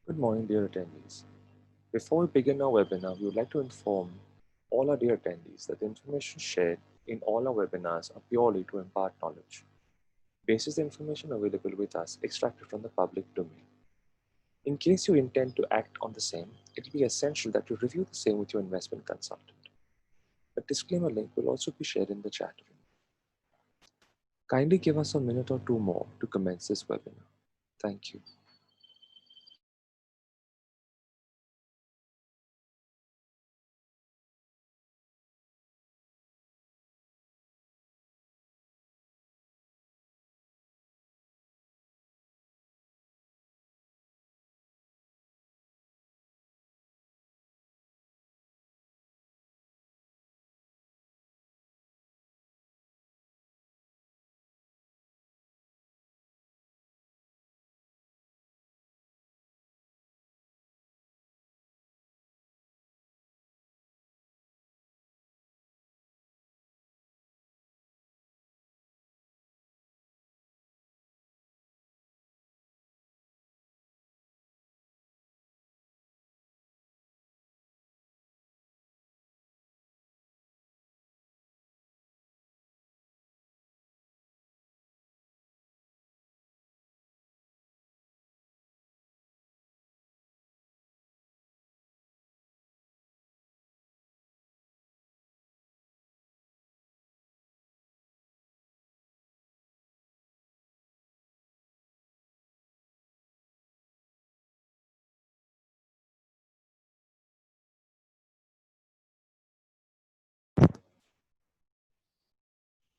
Good morning, dear attendees. Before we begin our webinar, we would like to inform all our dear attendees that the information shared in all our webinars are purely to impart knowledge. Basis the information available with us extracted from the public domain. In case you intend to act on the same, it will be essential that you review the same with your investment consultant. A disclaimer link will also be shared in the chat room. Kindly give us a minute or two more to commence this webinar. Thank you.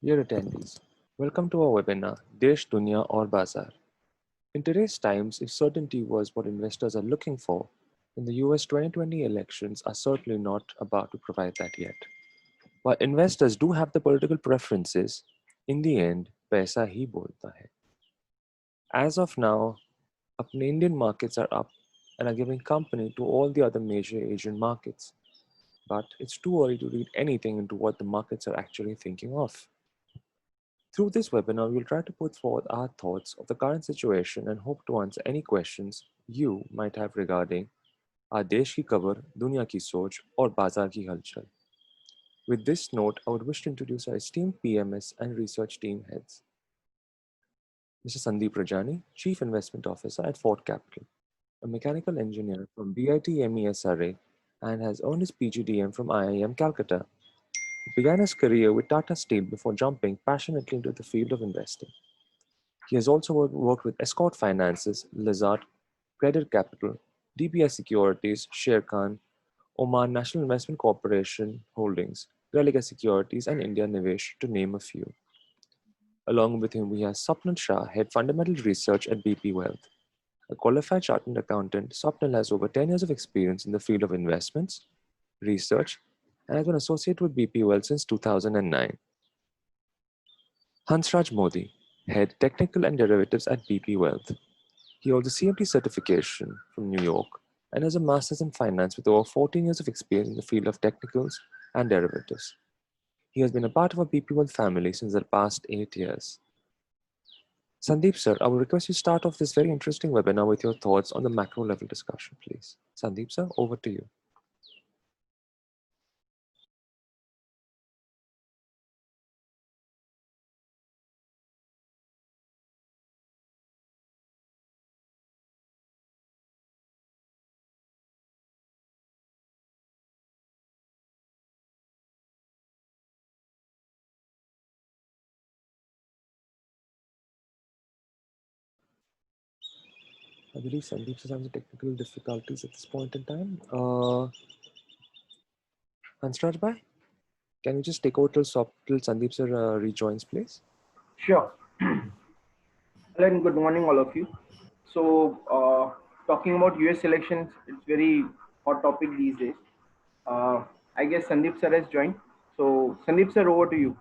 Dear attendees, welcome to our webinar, Desh, Dunya Aur Bazaar. In today's times, if certainty was what investors are looking for, then the US 2020 elections are certainly not about to provide that yet. While investors do have the political preferences, in the end, paisa hi bolta hai. As of now, Indian markets are up and are giving company to all the other major Asian markets. But it's too early to read anything into what the markets are actually thinking of. Through this webinar, we'll try to put forward our thoughts of the current situation and hope to answer any questions you might have regarding our देश की खबर, दुनिया की सोच और बाजार की हलचल. With this note, I would wish to introduce our esteemed PMS and research team heads. Mr. Sandeep Rajani, Chief Investment Officer at Fort Capital, a mechanical engineer from BIT MESRA and has earned his PGDM from IIM Calcutta. He began his career with Tata Steel before jumping passionately into the field of investing. He has also worked with Escort Finances, Lazard, Credit Capital, DBS Securities, Sharekhan, Oman National Investment Corporation Holdings, Relega Securities, and India Nivesh, to name a few. Along with him, we have Swapnil Shah, Head Fundamental Research at BP Wealth. A qualified chartered accountant, Swapnil has over 10 years of experience in the field of investments, research, and has been associated with BP Wealth since 2009. Hansraj Modi, Head Technical and Derivatives at BP Wealth. He holds a CMT certification from New York and has a master's in finance with over 14 years of experience in the field of technicals and derivatives. He has been a part of our BP Wealth family since the past 8 years. Sandeep sir, I will request you start off this very interesting webinar with your thoughts on the macro level discussion, please. Sandeep sir, over to you. I believe Sandeep is having technical difficulties at this point in time. Hansraj bhai, can you just take over till Sandeep sir rejoins, please? Sure. Hello and good morning, all of you. So, talking about US elections, it's very hot topic these days. I guess Sandeep sir has joined. So, Sandeep sir, over to you.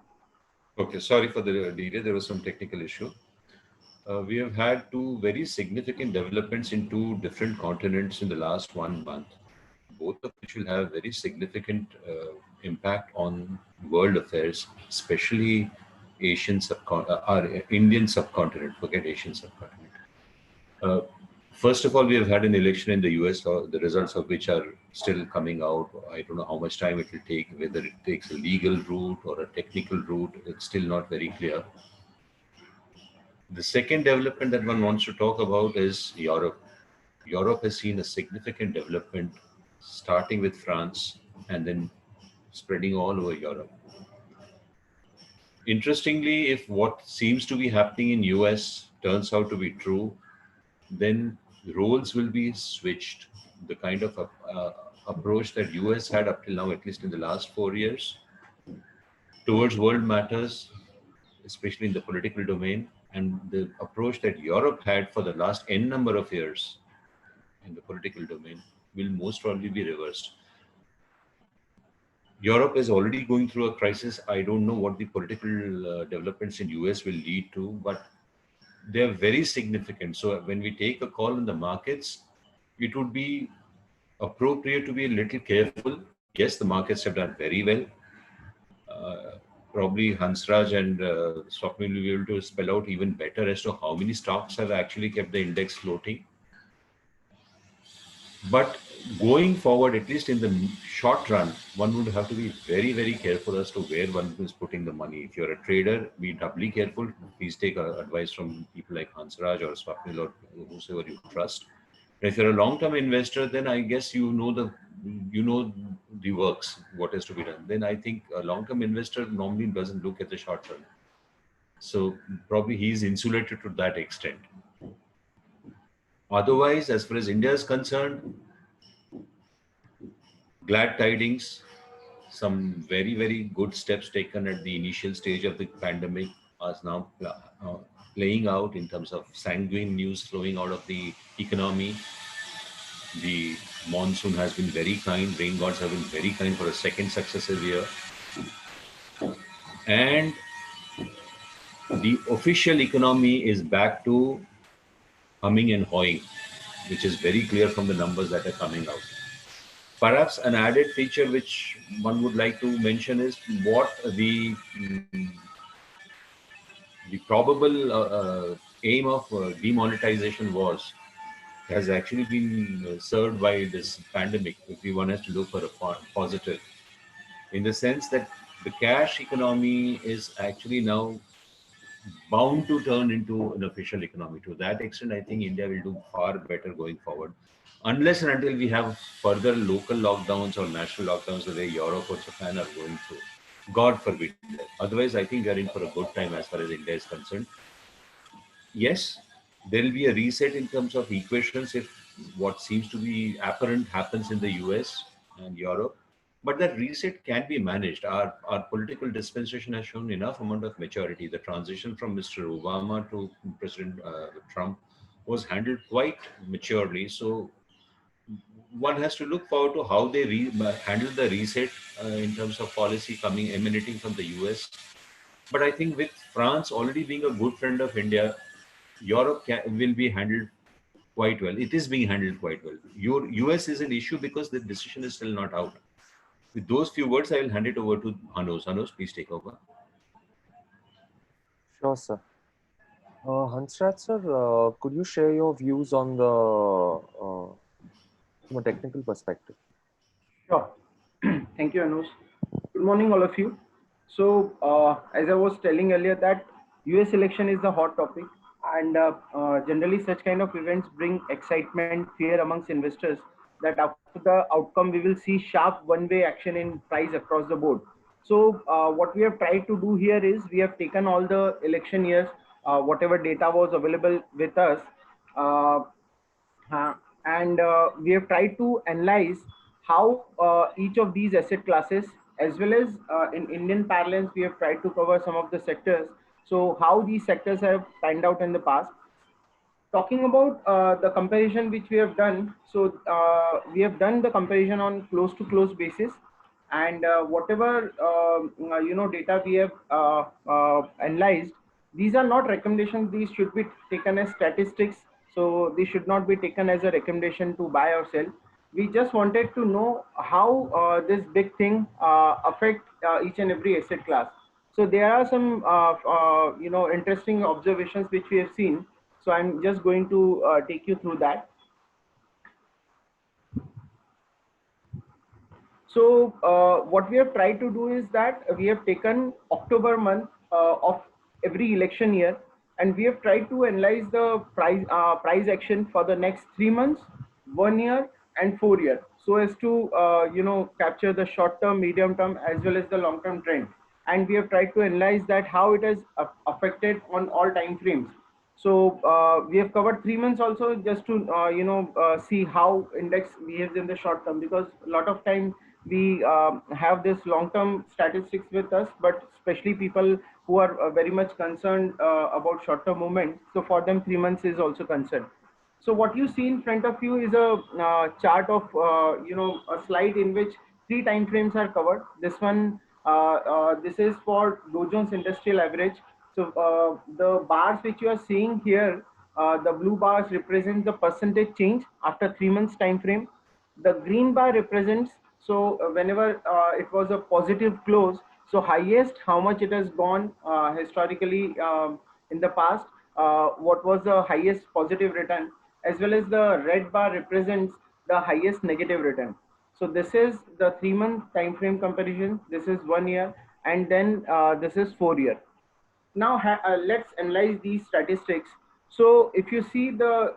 Okay, sorry for the delay. There was some technical issue. We have had two very significant developments in two different continents in the last 1 month, both of which will have very significant impact on world affairs, especially our Indian subcontinent. Forget Asian subcontinent. First of all, we have had an election in the US, the results of which are still coming out. I don't know how much time it will take, whether it takes a legal route or a technical route. It's still not very clear. The second development that one wants to talk about is Europe. Europe has seen a significant development starting with France and then spreading all over Europe. Interestingly, if what seems to be happening in US turns out to be true, then roles will be switched. The kind of approach that US had up till now, at least in the last 4 years, towards world matters, especially in the political domain, and the approach that Europe had for the last n number of years in the political domain will most probably be reversed. Europe is already going through a crisis. I don't know what the political developments in US will lead to, but they're very significant. So when we take a call in the markets, it would be appropriate to be a little careful. Yes, the markets have done very well. Probably Hansraj and Swapnil will be able to spell out even better as to how many stocks have actually kept the index floating. But going forward, at least in the short run, one would have to be very, very careful as to where one is putting the money. If you're a trader, be doubly careful. Please take advice from people like Hansraj or Swapnil or whoever you trust. And if you're a long-term investor, then I guess you know the works, what has to be done. Then I think a long-term investor normally doesn't look at the short run. So probably he's insulated to that extent. Otherwise, as far as India is concerned, glad tidings, some very, very good steps taken at the initial stage of the pandemic are now playing out in terms of sanguine news flowing out of the economy. The monsoon has been very kind, rain gods have been very kind for a second successive year. And the official economy is back to humming and hawing, which is very clear from the numbers that are coming out. Perhaps an added feature which one would like to mention is what the probable aim of demonetization was has actually been served by this pandemic, if one has to look for a positive, in the sense that the cash economy is actually now bound to turn into an official economy. To that extent, I think India will do far better going forward, unless and until we have further local lockdowns or national lockdowns the way Europe or Japan are going through. God forbid. Otherwise, I think we are in for a good time as far as India is concerned. Yes, there will be a reset in terms of equations if what seems to be apparent happens in the US and Europe. But that reset can be managed. Our political dispensation has shown enough amount of maturity. The transition from Mr. Obama to President Trump was handled quite maturely. So one has to look forward to how they handle the reset in terms of policy emanating from the US. But I think with France already being a good friend of India, Europe will be handled quite well. It is being handled quite well. Your US is an issue because the decision is still not out. With those few words, I will hand it over to Anuj. Anuj, please take over. Sure, sir. Hansraj, sir, could you share your views on from a technical perspective? Sure. Thank you, Anush. Good morning, all of you. So, as I was telling earlier, that US election is the hot topic, and generally such kind of events bring excitement, fear amongst investors that after the outcome, we will see sharp one-way action in price across the board. So, what we have tried to do here is we have taken all the election years, whatever data was available with us, uh, and we have tried to analyze how each of these asset classes, as well as in Indian parlance, we have tried to cover some of the sectors. So how these sectors have panned out in the past. Talking about the comparison which we have done, so we have done the comparison on close to close basis, and whatever data we have analyzed, these are not recommendations. These should be taken as statistics. So these should not be taken as a recommendation to buy or sell. We just wanted to know how this big thing affect each and every asset class. So there are some interesting observations which we have seen. So I'm just going to take you through that. So what we have tried to do is that we have taken October month of every election year, and we have tried to analyze the price action for the next 3 months, 1 year, and 4 year, so as to capture the short term, medium term, as well as the long term trend. And we have tried to analyze that how it has affected on all time frames. So we have covered 3 months also, just to see how index behaves in the short term, because a lot of time we have this long-term statistics with us, but especially people who are very much concerned about short-term movement. So for them, 3 months is also concerned. So what you see in front of you is a chart of a slide in which 3 time frames are covered. This one, this is for Dow Jones Industrial Average. So the bars which you are seeing here, the blue bars represent the percentage change after 3 months time frame. The green bar represents, so whenever it was a positive close, so highest how much it has gone historically in the past, what was the highest positive return, as well as the red bar represents the highest negative return. So this is the 3 month time frame comparison, this is 1 year, and then this is 4 year. Now let's analyze these statistics. So if you see the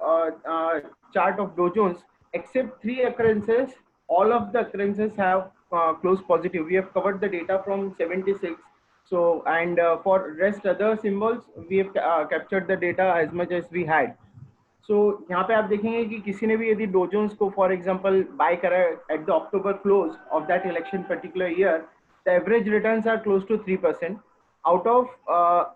chart of Dow Jones, except 3 occurrences, all of the occurrences have closed positive. We have covered the data from 76. So, and for rest other symbols, we have captured the data as much as we had. So यहाँ पे आप देखेंगे कि किसी ने भी यदि Dow Jones को for example buy करा at the October close of that election particular year, the average returns are close to 3%. Out of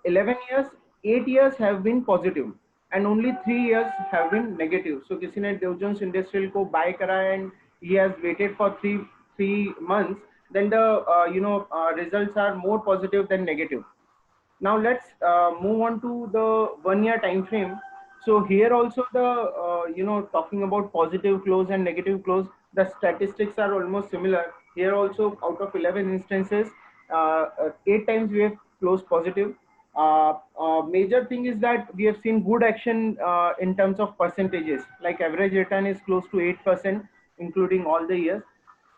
11 years, 8 years have been positive and only 3 years have been negative. So किसी ने Dow Jones Industrial को buy करा and he has waited for three months, then the results are more positive than negative. Now let's move on to the 1 year time frame. So here also the talking about positive close and negative close, the statistics are almost similar. Here also out of 11 instances, 8 times we have closed positive. Major thing is that we have seen good action in terms of percentages, like average return is close to 8%, including all the years.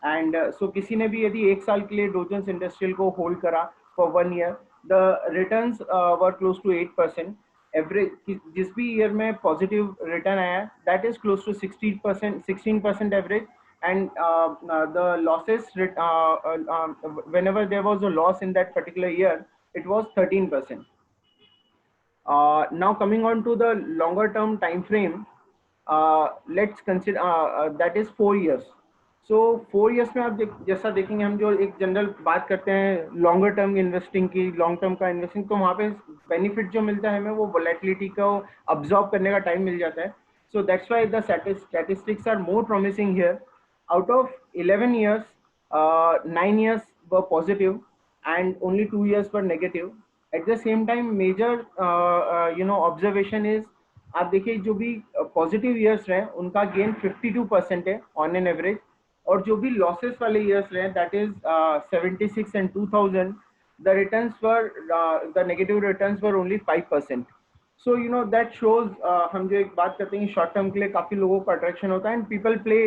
And so किसी ने भी यदि 1 साल के लिए Dow Jones Industrial को hold करा for 1 year, the returns were close to 8%. Average जिस भी year में positive return आया, that is close to 16% average. And the losses, whenever there was a loss in that particular year, it was 13%. Now coming on to the longer term time frame, let's consider that is 4 years. So 4 years में आप जैसा देखेंगे, हम जो एक general बात करते हैं लॉन्गर टर्म इन्वेस्टिंग की, लॉन्ग टर्म का इन्वेस्टिंग, तो वहाँ पे बेनिफिट जो मिलता है हमें वो वोलेटिलिटी को अब्जॉर्ब करने का टाइम मिल जाता है. So that's why the statistics are more promising here. Out of 11 years, 9 years were positive and only 2 years were negative. At the same time, major observation is, आप देखिए जो भी पॉजिटिव ईयर्स रहे उनका गेन 52% है on an average, और जो भी लॉसेस वाले ईयर्स रहे that is 76 and 2000, the returns were the negative returns were only 5%. So that shows, हम जो एक बात करते हैं शॉर्ट टर्म के लिए काफी लोगों को अट्रैक्शन होता है and people play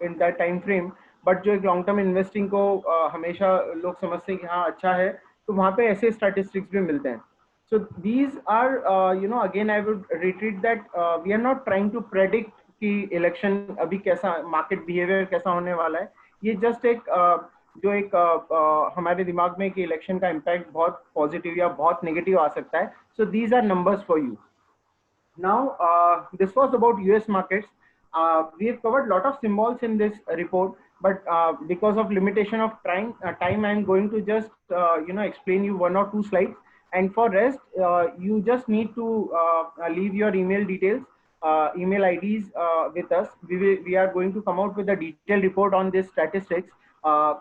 in that time frame, but जो एक लॉन्ग टर्म इन्वेस्टिंग को हमेशा लोग समझते हैं कि हाँ अच्छा है, तो वहाँ पे ऐसे स्टैटिस्टिक्स भी मिलते हैं. So these are, again I would reiterate that we are not trying to predict कि इलेक्शन अभी कैसा, मार्केट बिहेवियर कैसा होने वाला है. ये जस्ट एक जो एक हमारे दिमाग में कि इलेक्शन का इम्पैक्ट बहुत पॉजिटिव या बहुत नेगेटिव आ सकता है. So these are numbers for you. Now this was about US markets. We have covered lot of symbols in this report, but because of limitation of time I am going to just explain you 1 or 2 slides. And for rest, you just need to leave your email details, email IDs with us. We are going to come out with a detailed report on this statistics,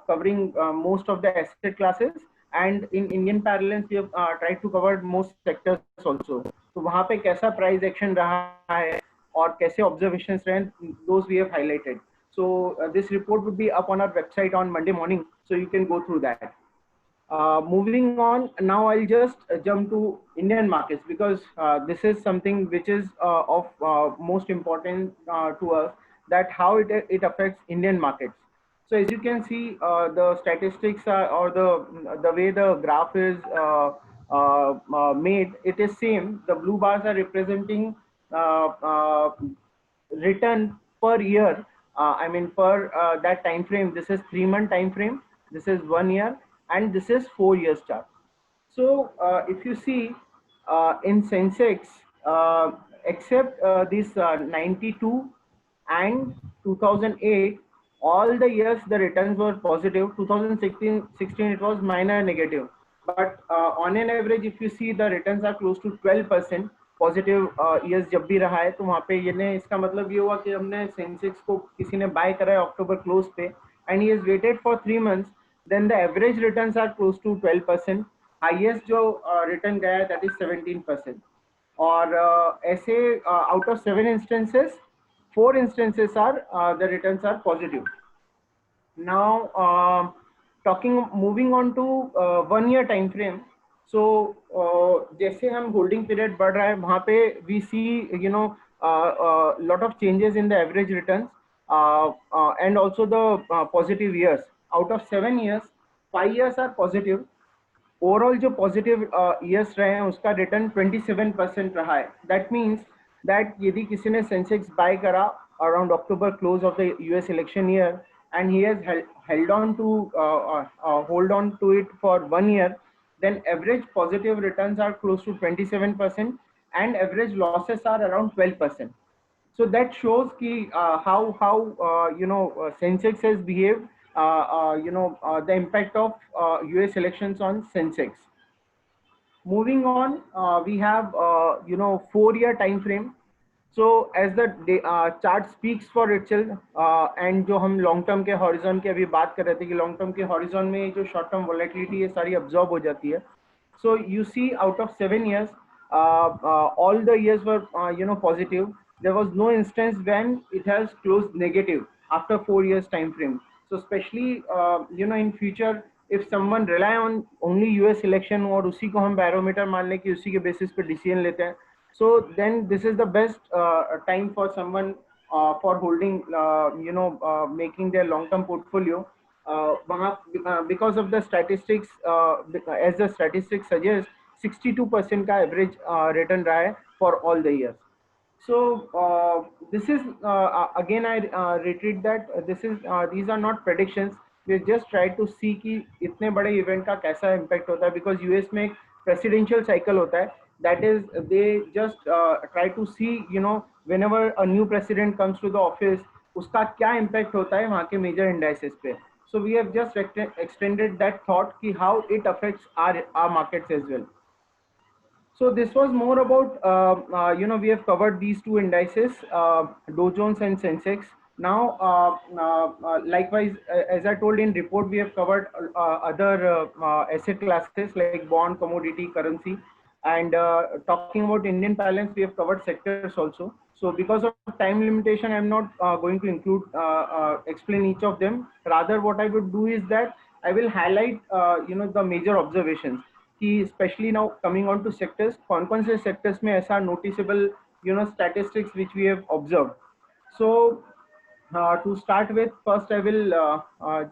covering most of the asset classes. And in Indian parallels, we have tried to cover most sectors also. So वहाँ पे कैसा price action रहा है और कैसे observations रहे, those we have highlighted. So this report would be up on our website on Monday morning, so you can go through that. Moving on, now I'll just jump to Indian markets because this is something which is of most important to us, that how it affects Indian markets. So as you can see, the statistics are, or the way the graph is made, it is same. The blue bars are representing uh, uh, return per year. I mean per that time frame. This is 3 month time frame. This is 1 year, and this is 4 years chart. So if you see in Sensex, except this 92 and 2008, all the years the returns were positive. 2016 it was minor negative. But on an average, if you see, the returns are close to 12% positive years जब भी रहा है, तो वहाँ पे ये ने इसका मतलब ये हुआ कि हमने सेंसेक्स को किसी ने बाय करा है अक्टूबर क्लोज पे, and he has waited for 3 months, then the average returns are close to 12%. Highest जो रिटर्न गया है दैट इज 17%. और ऐसे out of 7 instances 4 instances are the returns are positive. Now, moving on to 1 year time frame. So जैसे हम holding period बढ़ रहा है, वहाँ पे we see lot of changes in the average returns, and also the positive years. Out of 7 years, 5 years are positive. Overall जो positive years रहे हैं उसका रिटर्न 27% रहा है. दैट मीन्स दैट यदि किसी ने सेंसेक्स बाय करा around October close of the US election year, and he has held on to hold on to it for 1 year, then average positive returns are close to 27% and average losses are around 12%. So that shows ki, how Sensex has behaved, the impact of US elections on Sensex. Moving on, we have 4 year time frame. So as the chart speaks for itself, and जो हम long term के horizon के अभी बात कर रहे थे कि long term के horizon में जो short term volatility है सारी absorb हो जाती है. So you see, out of 7 years, all the years were positive. There was no instance when it has closed negative after 4 years time frame. So especially in future, if someone rely on only US election और उसी को हम barometer मान लें कि उसी के basis पे decision लेते हैं, so then this is the best time for someone for holding making their long term portfolio. Because of the statistics, as the statistics suggest, 62% का average return रहा है for all the years. So this is again I reiterate that these are not predictions. We just try to see कि इतने बड़े event का कैसा impact होता है, because US में एक presidential cycle होता है. That is, they just try to see whenever a new president comes to the office, उसका क्या impact होता है वहाँ के major indices पे. So we have just extended that thought कि how it affects our markets as well. So this was more about, we have covered these two indices, Dow Jones and Sensex. Now, likewise, as I told in report, we have covered other asset classes like bond, commodity, currency. And talking about Indian balance, we have covered sectors also. So because of time limitation, I'm not going to include, explain each of them. Rather, what I would do is that I will highlight, the major observations. कि especially now coming on to sectors, कौन-कौन से sectors में ऐसा noticeable statistics which we have observed. So to start with, first I will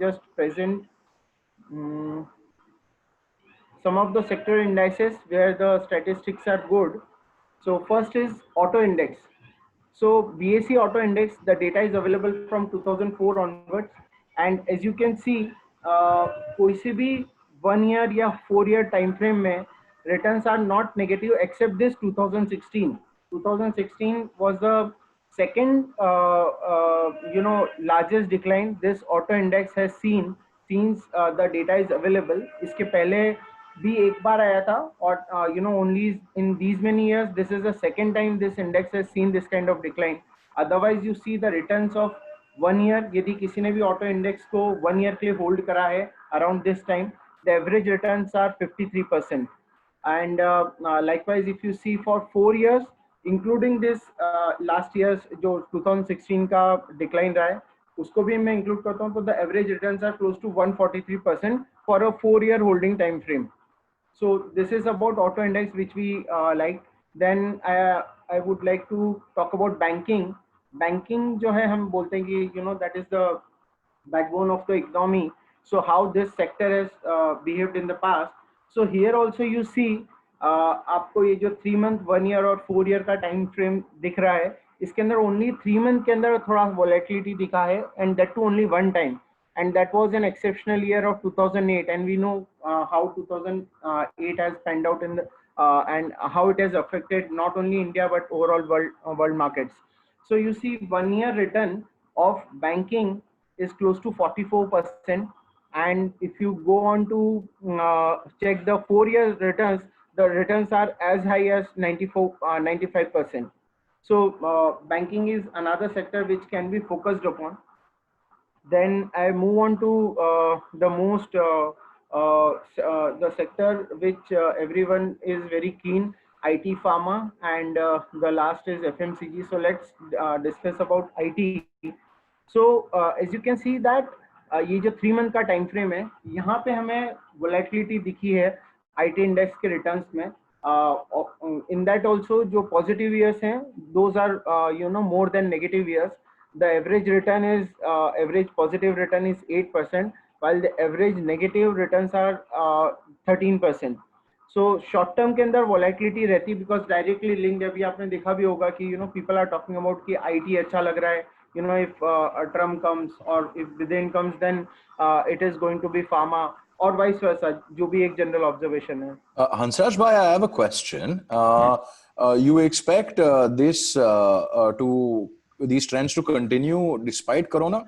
just present some of the sector indices where the statistics are good. So first is auto index. So BSE auto index, the data is available from 2004 onwards, and as you can see, कोई से भी 1 year या 4 year time frame में returns are not negative except this 2016. 2016 was the second largest decline this auto index has seen since the data is available. इसके पहले भी एक बार आया था, और only in these many years this is the second time this index has seen this kind of decline. Otherwise you see the returns of 1 year, यदि किसी ने भी auto index को 1 year के लिए hold करा है around this time, the average returns are 53%. And likewise if you see for 4 years including this last year's जो 2016 का decline रहा है, उसको भी मैं इंक्लूड करता हूँ, तो the average returns are close to 143% for a 4-year holding time frame. So this is about auto index which we like. Then I would like to talk about banking. Banking जो है हम बोलते हैं कि that is the backbone of the economy. So how this sector has behaved in the past. So here also you see आपको ये जो 3 month, 1 year और 4 year का time frame दिख रहा है, इसके अंदर only 3 month के अंदर थोड़ा volatility दिखा है, and that too only one time. And that was an exceptional year of 2008, and we know how 2008 has panned out in the and how it has affected not only India but overall world markets. So you see 1 year return of banking is close to 44%, and if you go on to check the 4 year returns, the returns are as high as 95%. So banking is another sector which can be focused upon. Then I move on to the most the sector which everyone is very keen, IT, pharma, and the last is FMCG. So let's discuss about IT. So as you can see that ये जो 3 month का time frame है, यहाँ पे हमें volatility दिखी है IT index के रिटर्न्स में. इन दैट ऑल्सो जो पॉजिटिव ईयर्स हैं, those are more than negative years. The average return is average positive return is 8%, while the average negative returns are 13%. So short term के अंदर volatility रहती है because directly linked. अभी आपने देखा भी होगा कि people are talking about कि IT अच्छा लग रहा है. If Trump comes or if Biden comes, then it is going to be pharma, or vice versa, जो भी एक general observation है. Hansraj bhai, I have a question. You expect these trends to continue despite corona?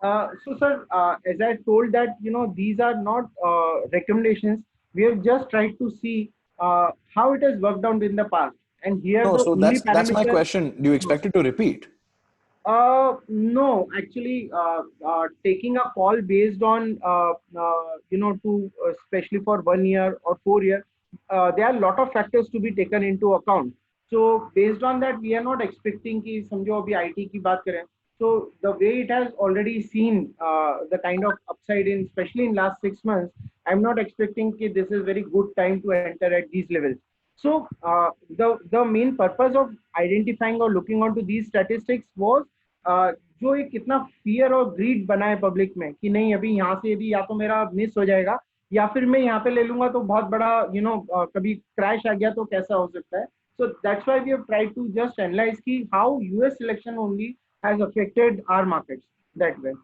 So sir, as I told that these are not recommendations. We have just tried to see how it has worked out in the past, and here No, the so only that's my question. Do you expect it to repeat? No, actually, taking a call based on especially for 1 year or 4 year, there are a lot of factors to be taken into account. So based on that, we are not expecting कि समझो अभी IT की बात करें. So the way it has already seen the kind of upside in, especially in last 6 months, I'm not expecting that this is very good time to enter at these levels. So the main purpose of identifying or looking onto these statistics was जो एक कितना fear और grid बना है public में कि नहीं अभी यहाँ से यदि या तो मेरा मिस हो जाएगा या फिर मैं यहाँ पे ले लूंगा तो बहुत बड़ा कभी क्रैश आ गया तो कैसा हो सकता है. So that's why we have tried to just analyze ki how US election only has affected our markets that way.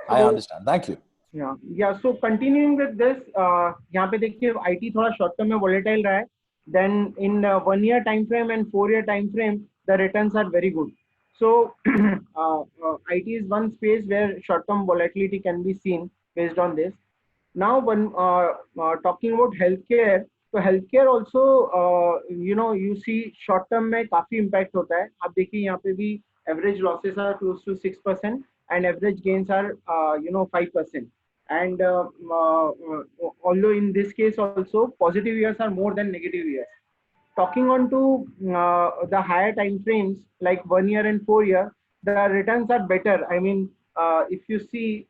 I understand. Thank you. Yeah. So continuing with this, यहाँ पे देखिए IT थोड़ा short term में volatile रहा है. Then in 1 year time frame and 4 year time frame, the returns are very good. So IT is one space where short term volatility can be seen based on this. Now when talking about healthcare, तो healthcare also you see short term में काफी impact होता है. आप देखिए यहाँ पे भी average losses are close to 6% and average gains are 5%. And although in this case also positive years are more than negative years. Talking on to the higher time frames like 1 year and 4 year, the returns are better. I mean, if you see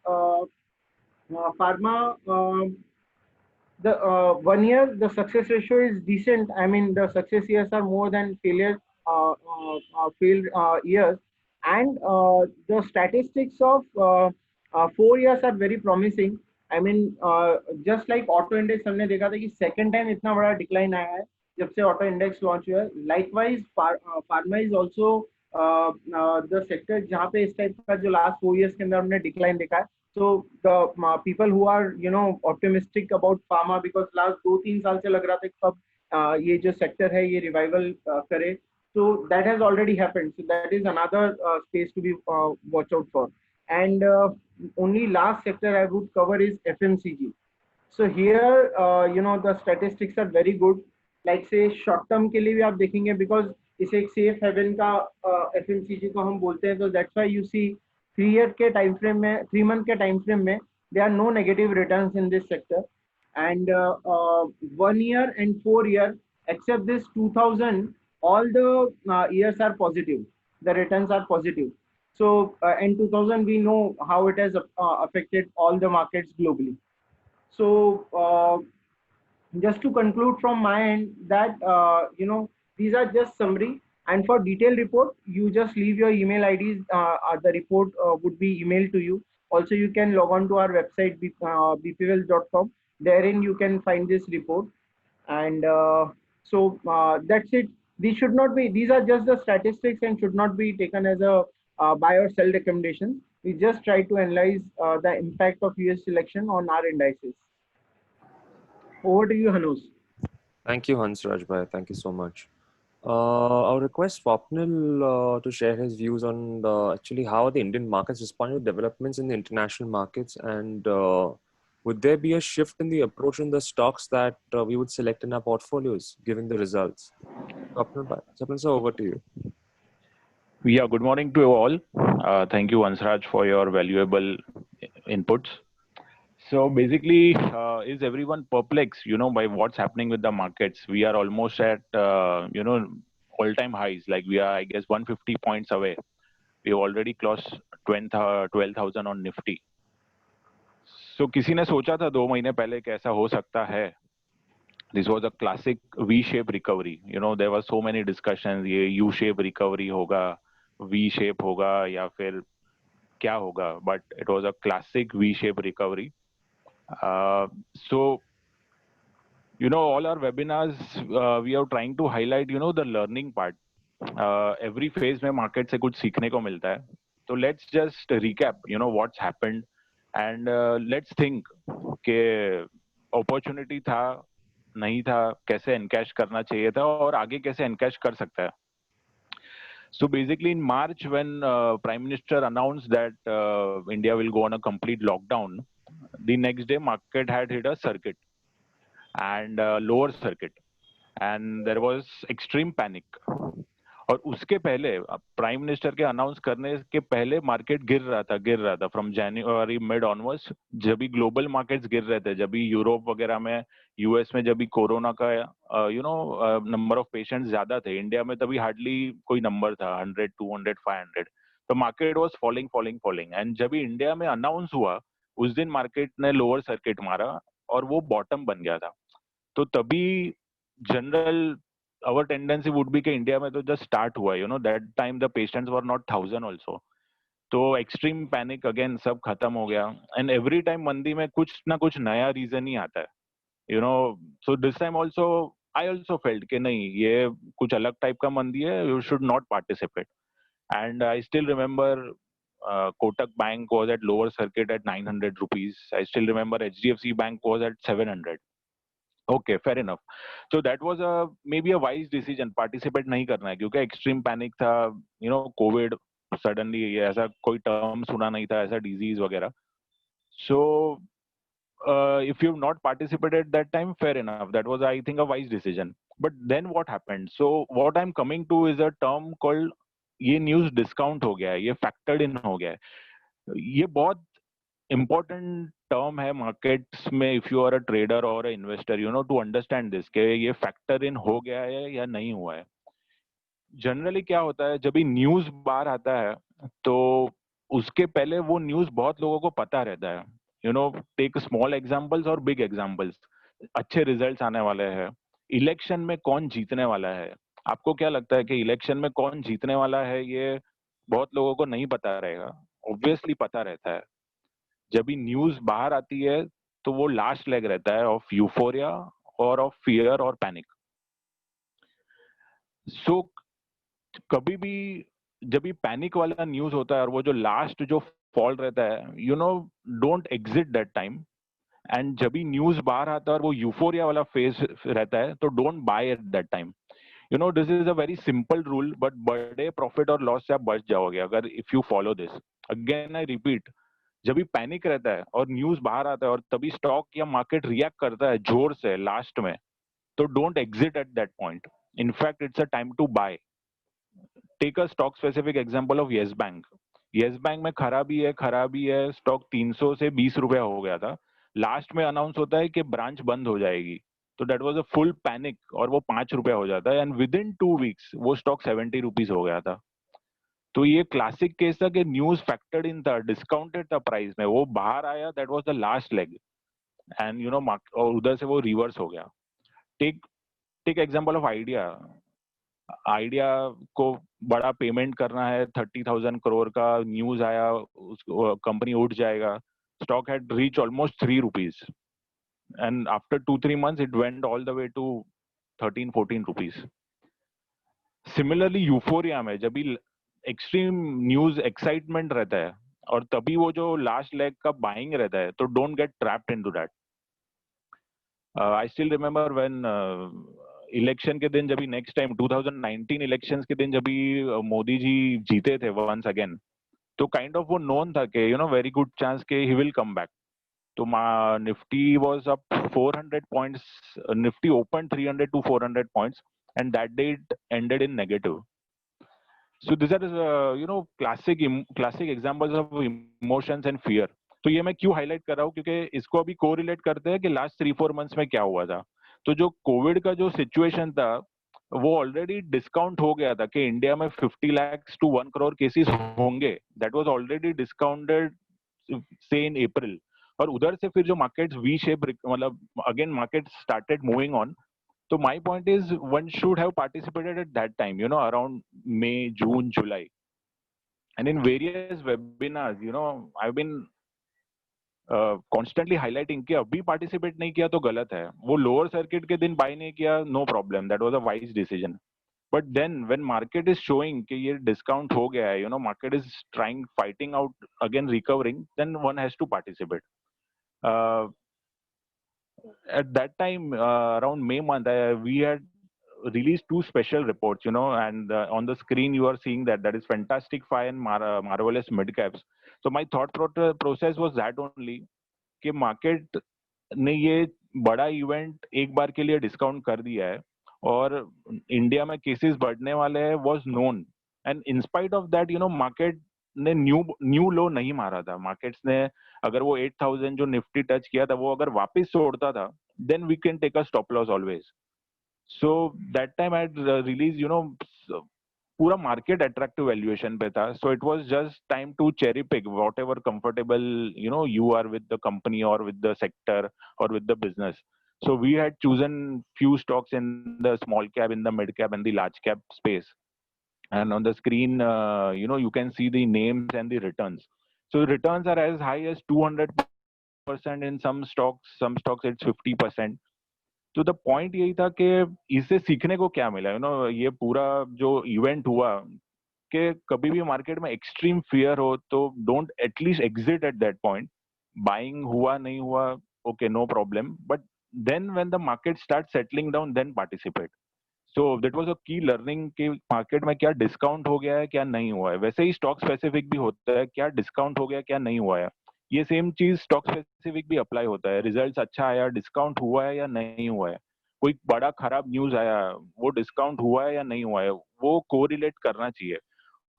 pharma, the 1 year the success ratio is decent. I mean, the success years are more than failed years, and the statistics of 4 years are very promising. I mean, just like auto index हमने देखा था कि second time इतना बड़ा decline आया है जब से ऑटो इंडेक्स लॉन्च हुआ है. Likewise pharma is also the sector जहाँ पे इस टाइप का जो लास्ट 4 years के अंदर हमने डिक्लाइन देखा है. So the people who are optimistic about pharma because last 2-3 साल से लग रहा था कि कब ये जो सेक्टर है ये रिवाइवल करे. So that has already happened. So that is another space to be watch out for. And only last sector I would cover is FMCG. So here the statistics are very good. Like say short term के लिए भी आप देखेंगे because इसे एक safe haven का FMCG को हम बोलते हैं. तो that's why you see 3 year के टाइम फ्रेम में 3 month के टाइम फ्रेम में there are no negative returns in this sector. And 1 year and 4 year except this 2000 all the years are positive. The returns are positive. So in 2000, we know how it has affected all the markets globally. So just to conclude from my end that these are just summary, and for detailed report you just leave your email IDs. The report would be emailed to you. Also you can log on to our website bpwell.com. Therein you can find this report. And that's it. These are just the statistics and should not be taken as a buy or sell recommendation. We just try to analyze the impact of US election on our indices. Over to you, Hanus. Thank you, Hans Rajbhai. Thank you so much. I'll request Swapnil to share his views on actually how the Indian markets respond to developments in the international markets, and would there be a shift in the approach in the stocks that we would select in our portfolios, given the results? Swapnil, sir, over to you. Yeah, good morning to you all. Thank you, Hansraj, for your valuable inputs. So basically, is everyone perplexed, by what's happening with the markets? We are almost at, all-time highs. Like we are, I guess, 150 points away. We already crossed 12,000 on Nifty. So किसी ने सोचा था 2 महीने पहले कैसा हो सकता है? This was a classic V-shape recovery. There were so many discussions. ये U-shape recovery होगा, V-shape होगा, या फिर क्या होगा? But it was a classic V-shape recovery. So, all our webinars, we are trying to highlight, the learning part. Every phase में market से कुछ सीखने को मिलता है. So let's just recap, what's happened, and let's think कि opportunity था, नहीं था, कैसे encash करना चाहिए था, और आगे कैसे encash कर सकता है. So basically in March, when Prime Minister announced that India will go on a complete lockdown, the next day market had hit a circuit, and lower circuit, and there was extreme panic. और उसके पहले prime minister के announce करने के पहले market गिर रहा था फ्रॉम जनवरी मिड ऑनवर्ड्स. जब भी ग्लोबल मार्केट्स गिर रहे थे, जब भी यूरोप वगैरह में, यूएस में जब भी कोरोना का नंबर ऑफ पेशेंट्स ज्यादा थे, इंडिया में तभी हार्डली कोई नंबर था, 100, 200, 500. तो मार्केट वाज फॉलिंग. एंड जब भी इंडिया में अनाउंस हुआ, उस दिन मार्केट ने लोअर सर्किट मारा और वो बॉटम बन गया था. तो तभी general our tendency would be कि इंडिया में तो just start हुआ, that time the patients were not 1,000 also. तो extreme panic again, सब खत्म हो गया, and every time मंदी में कुछ ना कुछ नया reason ही आता है, so this time also I also felt कि नहीं, ये कुछ अलग type का मंदी है, you should not participate. And I still remember Kotak Bank was at lower circuit at 900 rupees. I still remember HDFC Bank was at 700. Okay, fair enough. So that was maybe a wise decision. Participate नहीं करना है, क्योंकि extreme panic था, COVID suddenly, ऐसा कोई term सुना नहीं था, ऐसा disease वगैरह. So if you've not participated that time, fair enough. That was, I think, a wise decision. But then what happened? So what I'm coming to is a term called ये news discount हो गया है, ये factored in हो गया है. ये बहुत important term है markets में, if you are a trader or a investor, to understand this, कि ये factor in हो गया है या नहीं हुआ है. Generally क्या होता है, जब भी news बाहर आता है, तो उसके पहले वो news बहुत लोगों को पता रहता है. Take small examples और big examples. अच्छे results आने वाले हैं. Election में कौन जीतने वाला है? आपको क्या लगता है कि election में कौन जीतने वाला है? ये बहुत लोगों को नहीं पता रहेगा. Obviously पता रहता है. जब भी न्यूज बाहर आती है, तो वो लास्ट लेग रहता है ऑफ यूफोरिया और ऑफ फियर और पैनिक. सो कभी भी जब भी पैनिक वाला न्यूज होता है और वो जो लास्ट जो फॉल रहता है, don't exit that time. And जब भी न्यूज बाहर आता है और वो यूफोरिया वाला फेज रहता है, तो don't by at that time. This is a very simple rule, but बड़े प्रॉफिट और लॉस से आप बच जाओगे अगर if you follow this. Again I repeat, जब भी पैनिक रहता है और न्यूज बाहर आता है और तभी स्टॉक या मार्केट रिएक्ट करता है जोर से लास्ट में, तो don't exit at that point. In fact it's a time to buy. Take a stock specific example of Yes Bank. Yes Bank में खराबी है, स्टॉक 300 से 20 रुपया हो गया था. लास्ट में अनाउंस होता है कि ब्रांच बंद हो जाएगी, तो that was a full panic और वो 5 रुपया हो जाता है, एंड विद इन 2 वीक्स वो स्टॉक 70 रुपीज हो गया था. तो ये क्लासिक केस था कि न्यूज फैक्टर्ड इन था, डिस्काउंटेड था प्राइस में, वो बाहर आया, that was the last leg, and you know और उधर से वो रिवर्स हो गया. Take take example of Idea. Idea को बड़ा पेमेंट करना है, 30,000 करोड़ का न्यूज आया, कंपनी उठ जाएगा. Stock had reach almost ₹3, and after 2-3 months it went all the way to 13-14 rupees. Similarly euphoria में जब भी एक्सट्रीम न्यूज एक्साइटमेंट रहता है और तभी वो जो लास्ट लेग का बाइंग रहता है, तो don't get trapped into that. I still remember when election के दिन, जब भी नेक्स्ट टाइम 2019 इलेक्शंस के दिन जब भी मोदी जी जीते थे वंस अगेन, तो काइंड ऑफ वो नोन था कि you know very good chance के ही विल कम बैक. तो Nifty was up 400 points. Nifty opened 300 to 400 points, and that day it ended in negative. So these are classic examples of emotions and fear. तो ये मैं क्यों highlight कर रहा हूँ, क्योंकि इसको अभी कोरिलेट करते हैं कि लास्ट 3-4 मंथ्स में क्या हुआ था. तो जो कोविड का जो सिचुएशन था, वो ऑलरेडी डिस्काउंट हो गया था कि इंडिया में 50 लाख to 1 crore केसेस होंगे. दैट वाज ऑलरेडी डिस्काउंटेड से इन अप्रैल. और उधर से फिर जो मार्केट्स वी शेप, मतलब again market started moving on. So my point is, one should have participated at that time, you know, around May, June, July. And in various webinars, you know, I've been constantly highlighting कि अभी participate नहीं किया तो गलत है. वो lower circuit के दिन buy नहीं किया, no problem, that was a wise decision. But then when market is showing कि ये discount हो गया है, you know, market is fighting out again, recovering, then one has to participate. At that time, around May month, we had released 2 special reports, you know, and on the screen you are seeing that is Fantastic Five and Marvelous Midcaps. So my thought process was that only कि market ने ये बड़ा event एक बार के लिए discount कर दिया है और इंडिया में केसेस बढ़ने वाले हैं, was known. And in spite of that, you know, market ने न्यू लो नहीं मारा था. मार्केट्स ने अगर वो 8,000 जो निफ्टी टच किया था, वो अगर वापस तोड़ता था, then we can take a stop loss always. So that time I release, you know, पूरा मार्केट अट्रैक्टिव वैल्यूएशन पे था. So it was just time to cherry pick whatever comfortable, you know, you are with the company और with the sector और with the business. So we had chosen few stocks in the small cap, in the mid cap, and the large cap space. And on the screen, you know, you can see the names and the returns. So the returns are as high as 200% in some stocks it's 50%. तो the point यही था कि इससे सीखने को क्या मिला, you know, ये पूरा जो इवेंट हुआ कि कभी भी मार्केट में एक्सट्रीम फियर हो तो don't at least exit at that point. Buying हुआ नहीं हुआ, okay, no problem, but then when the market start settling down, then participate. So that was a key learning कि मार्केट में क्या डिस्काउंट हो गया है, क्या नहीं हुआ है. वैसे ही स्टॉक स्पेसिफिक भी होता है, क्या डिस्काउंट हो गया, क्या नहीं हुआ है. ये सेम चीज स्टॉक स्पेसिफिक भी अप्लाई होता है. रिजल्ट अच्छा आया, डिस्काउंट हुआ है या नहीं हुआ है. कोई बड़ा खराब न्यूज आया, वो डिस्काउंट हुआ है या नहीं हुआ है, वो कोरिलेट करना चाहिए.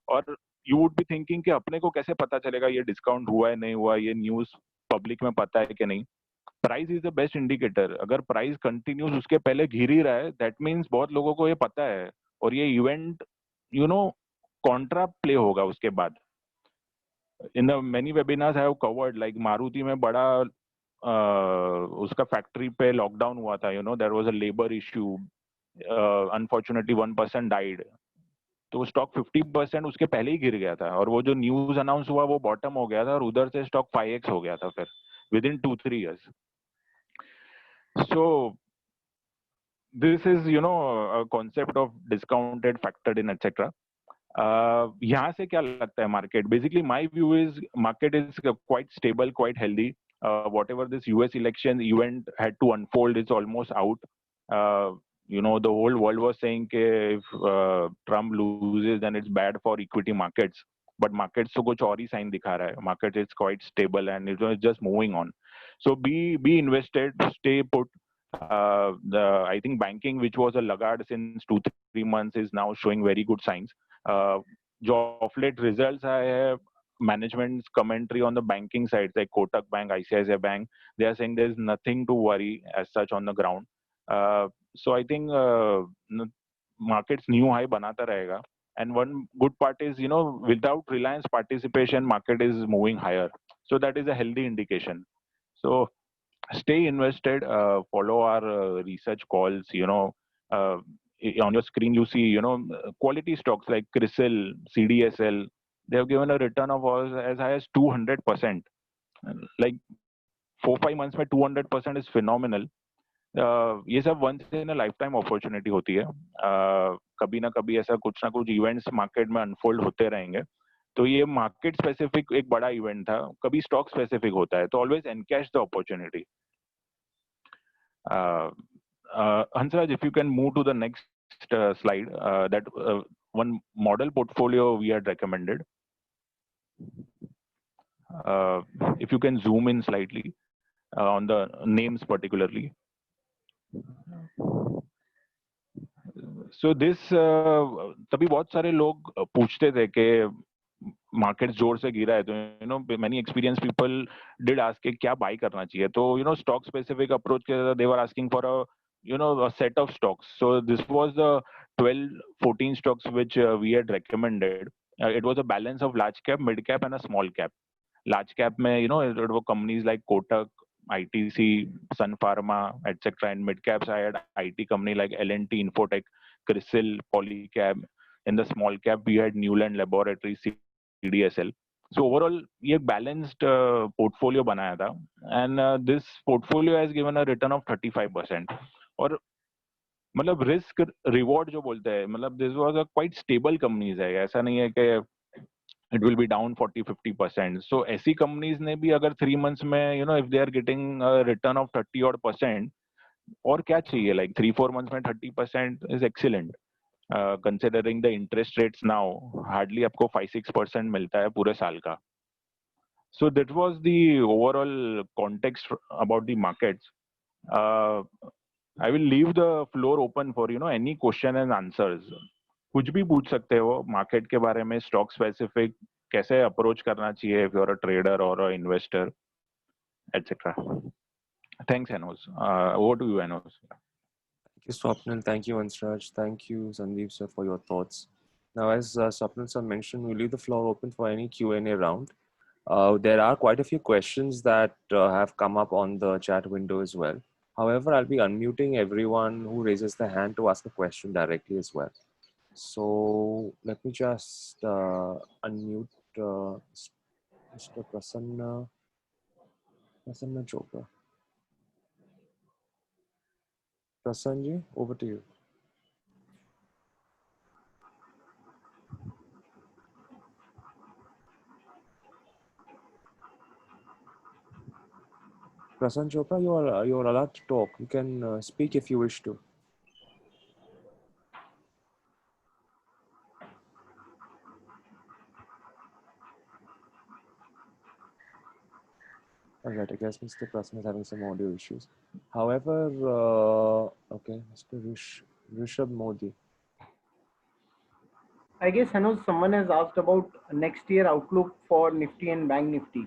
और यू वुड बी थिंकिंग कि अपने को कैसे पता चलेगा ये डिस्काउंट हुआ है नहीं हुआ, ये न्यूज पब्लिक में पता है कि नहीं. Price is the best indicator. अगर प्राइस कंटिन्यूस उसके पहले गिर ही रहा है, दैट मीन्स बहुत लोगों को ये पता है और ये event, you know, contra play होगा उसके बाद. In the many webinars I have covered, like Maruti में बड़ा उसका फैक्ट्री पे लॉकडाउन हुआ था, you know, there was a labour issue, unfortunately 1% died. तो स्टॉक 50% उसके पहले ही गिर गया था और वो जो न्यूज अनाउंस हुआ वो बॉटम हो गया था और उधर से स्टॉक 5x हो गया था फिर with in 2-3 years. So this is, you know, a concept of discounted, factored in, etc. यहाँ से क्या लगता है market? Basically, my view is market is quite stable, quite healthy. Whatever this US election event had to unfold is almost out. You know, the whole world was saying that if Trump loses, then it's bad for equity markets. But markets तो कुछ और ही sign दिखा रहा है. Market is quite stable and it was just moving on. So be invested, stay put. I think banking, which was a laggard since 2-3 months, is now showing very good signs. जो of late results आए हैं, management's commentary on the banking side, like Kotak Bank, ICICI Bank, they are saying there is nothing to worry as such on the ground. So I think markets new high बनाता रहेगा And one good part is, without Reliance participation, market is moving higher. So that is a healthy indication. So stay invested, follow our research calls, on your screen you see, quality stocks like CRISIL, CDSL, they have given a return of as high as 200%. Like 4-5 months में 200% is phenomenal. ये सब once in a lifetime opportunity होती है. कभी ना कभी ऐसा कुछ ना कुछ events market में unfold होते रहेंगे. तो ये market specific एक बड़ा event था, कभी stock specific होता है, तो always encash the opportunity. Hansraj, if you can move to the next slide, that one model portfolio we had recommended. If you can zoom in slightly on the names particularly. So this तभी बहुत सारे लोग पूछते थे कि market जोर से गिरा है, तो many experienced people did ask कि क्या buy करना चाहिए. तो stock specific approach they were asking for a set of stocks. So this was the 12-14 stocks which we had recommended. It was a balance of large cap, mid cap and a small cap. Large cap में it were companies like Kotak, ITC, Sun Pharma, etc. And mid caps I had IT company like L&T, Infotech, CRISIL, Polycab. In the small cap we had Newland Laboratories, CDSL. So overall ये एक balanced portfolio बनाया था, and this portfolio has given a return of 35%. और मतलब risk reward जो बोलते हैं, मतलब this was a quite stable companies है, ऐसा नहीं है कि it will be down 40-50%. So ऐसी companies ने भी अगर 3 months में if they are getting a return of 30% और क्या चाहिए, like 3-4 months में 30% is excellent. Considering the interest rates now, hardly आपको 5-6% मिलता है पूरे साल का. So that was the overall context about the markets. I will leave the floor open for any question and answers. कुछ भी पूछ सकते हो मार्केट के बारे में, स्टॉक स्पेसिफिक कैसे अप्रोच करना चाहिए if you're a trader or a investor, etc. Thanks, Anos. Over to you, Anos. Thank you, Swapnil. Thank you, Hansraj. Thank you, Sandeep sir, for your thoughts. Now, as Swapnil sir mentioned, we'll leave the floor open for any Q&A round. There are quite a few questions that have come up on the chat window as well. However, I'll be unmuting everyone who raises their hand to ask a question directly as well. So let me just unmute Mr. Prasanna Chopra. Prasanji, over to you. Prasanna Chopra, you are allowed to talk. You can speak if you wish to. Alright, I guess Mr. Prasanna is having some audio issues. However, okay, Mr. Rishabh Modi. I guess I know someone has asked about next year outlook for Nifty and Bank Nifty.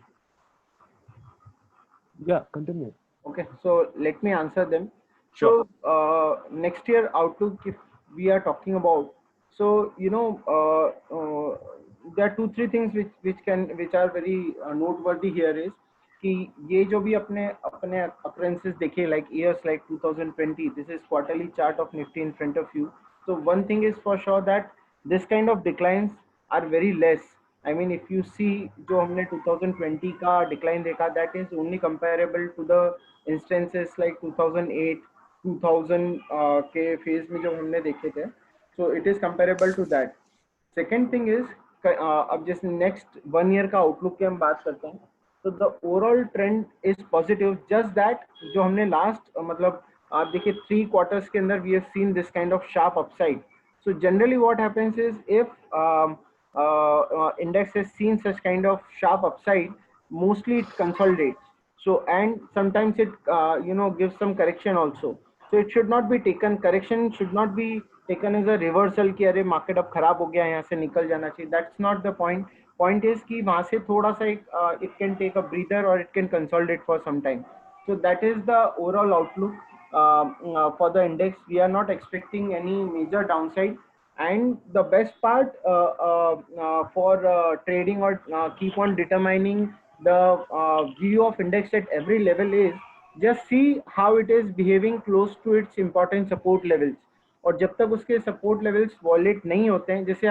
Yeah, continue. Okay, so let me answer them. Sure. So next year outlook, if we are talking about, so there are 2-3 things which are very noteworthy here is कि ये जो भी अपने occurrences देखे, like years like 2020, this is quarterly chart of Nifty in front of you. So one thing is for sure that this kind of declines are very less. I mean, if you see जो हमने 2020 का decline देखा, that is only comparable to the instances like 2008, 2000 के phase में जो हमने देखे थे. So it is comparable to that. Second thing is अब जैसे next 1 year का outlook की हम बात करते हैं, so the overall trend is positive. Just that जो हमने last मतलब आप देखिए 3 quarters के अंदर we have seen this kind of sharp upside. So generally what happens is if index has seen such kind of sharp upside, mostly it consolidates. So and sometimes it gives some correction also. So it should not be taken, correction should not be taken as a reversal कि अरे market अब खराब हो गया यहाँ से निकल जाना चाहिए. That's not the point. Point is कि वहाँ से थोड़ा सा it can take a breather or it can consolidate for some time. So that is the overall outlook for the index. We are not expecting any major downside, And the best part for trading or keep on determining the view of index at every level is just see how it is behaving close to its important support levels. और जब तक उसके support levels wallet नहीं होते हैं, जैसे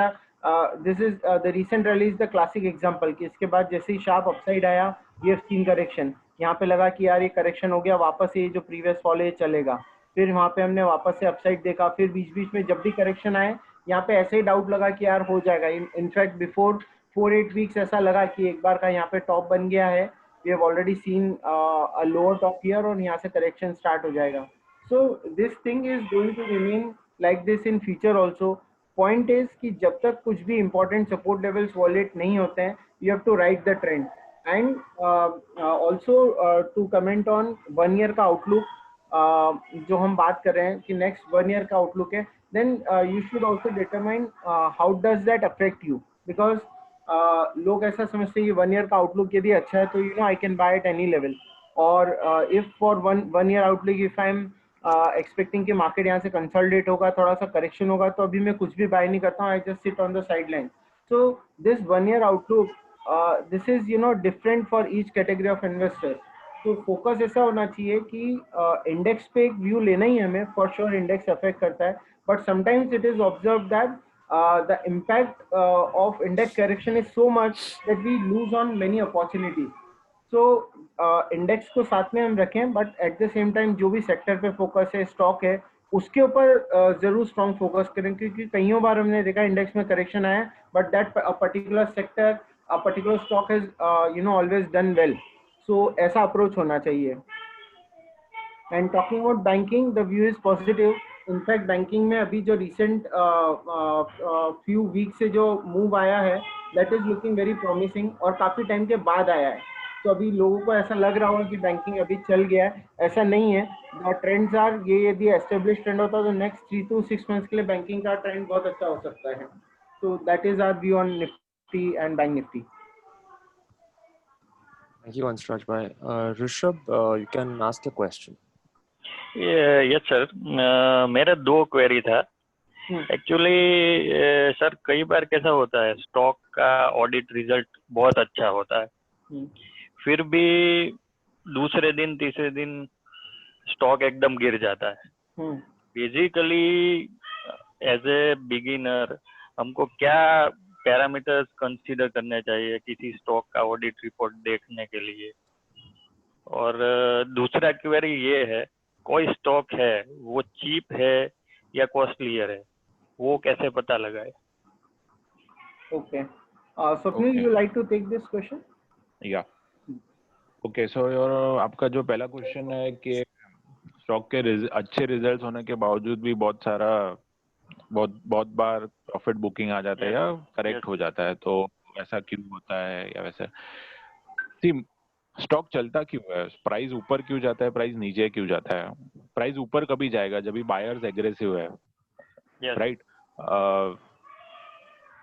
this is the recent rally is the classic example कि इसके बाद जैसे ही शार्प अपसाइड आया, वी हैव सीन करेक्शन, यहाँ पे लगा कि यार ये करेक्शन हो गया, वापस ये जो प्रीवियस फॉल है चलेगा, फिर वहाँ पे हमने वापस से अपसाइड देखा, फिर बीच बीच में जब भी करेक्शन आए यहाँ पे ऐसे ही डाउट लगा कि यार हो जाएगा। इनफैक्ट बिफोर 4-8 वीक्स ऐसा लगा कि एक बार का यहाँ पे टॉप बन गया है, we have already seen a lower top here और यहाँ से करेक्शन स्टार्ट हो जाएगा। So this thing is going to remain like this in future also. Point is कि जब तक कुछ भी इंपॉर्टेंट सपोर्ट लेवल्स वॉलेट नहीं होते हैं, you have to ride the trend. And also to comment on 1 year का आउटलुक, जो हम बात कर रहे हैं कि नेक्स्ट 1 ईयर का आउटलुक है, then you should also determine how does that affect you, because लोग ऐसा समझते हैं कि 1 ईयर का आउटलुक यदि अच्छा है तो I can buy at any level, और if for one year outlook if I'm expecting कि मार्केट यहाँ से कंसोलिडेट होगा, थोड़ा सा करेक्शन होगा, तो अभी मैं कुछ भी बाय नहीं करता हूँ, I just sit on the sideline. So this 1 year outlook, this is different for each category of investor. तो फोकस ऐसा होना चाहिए कि इंडेक्स पे एक व्यू लेना ही हमें, फॉर श्योर इंडेक्स अफेक्ट करता है, but sometimes it is observed that the impact of index correction is so much that we lose on many opportunities. So index को साथ में हम रखें, but at the same time जो भी sector पे फोकस है, स्टॉक है, उसके ऊपर जरूर स्ट्रॉन्ग फोकस करें, क्योंकि कईयों बार हमने देखा इंडेक्स में करेक्शन आया, but that a particular sector, a particular stock has always done well. So ऐसा अप्रोच होना चाहिए। And talking about banking, the view is positive. In fact, banking में अभी जो recent few weeks से जो move आया है, that is looking very promising, और काफी टाइम के बाद आया है। तो अभी लोगों को ऐसा लग रहा होगा कि बैंकिंग अभी चल गया है, ऐसा नहीं है। The trends are, ये यदि established trend होता तो next 3 to 6 months के लिए बैंकिंग का ट्रेंड बहुत अच्छा हो सकता है। So that is our view on Nifty and Bank Nifty. Thank you, Anshraj bhai. Rishabh, you can ask a question. Yes sir, मेरा 2 क्वेरी था एक्चुअली। सर कई बार कैसा होता है, स्टॉक का ऑडिट रिजल्ट बहुत अच्छा होता है, फिर भी दूसरे दिन तीसरे दिन स्टॉक एकदम गिर जाता है। बेसिकली एज ए बिगिनर हमको क्या पैरामीटर्स कंसीडर करने चाहिए किसी स्टॉक का ऑडिट रिपोर्ट देखने के लिए? और दूसरा क्वेरी ये है, कोई स्टॉक है वो चीप है या कॉस्टलियर है, वो कैसे पता लगाए? Okay. Swapnil, Okay. you like to take this question? या ओके, सो आपका जो पहला क्वेश्चन है कि स्टॉक के अच्छे रिजल्ट्स होने के बावजूद भी बहुत बार प्रॉफिट बुकिंग आ जाता है या करेक्ट हो जाता है, तो ऐसा क्यों होता है या वैसे स्टॉक चलता क्यों है? प्राइस ऊपर क्यों जाता है, प्राइस नीचे क्यों जाता है? प्राइस ऊपर कभी जाएगा जब भी बायर्स एग्रेसिव है, राइट?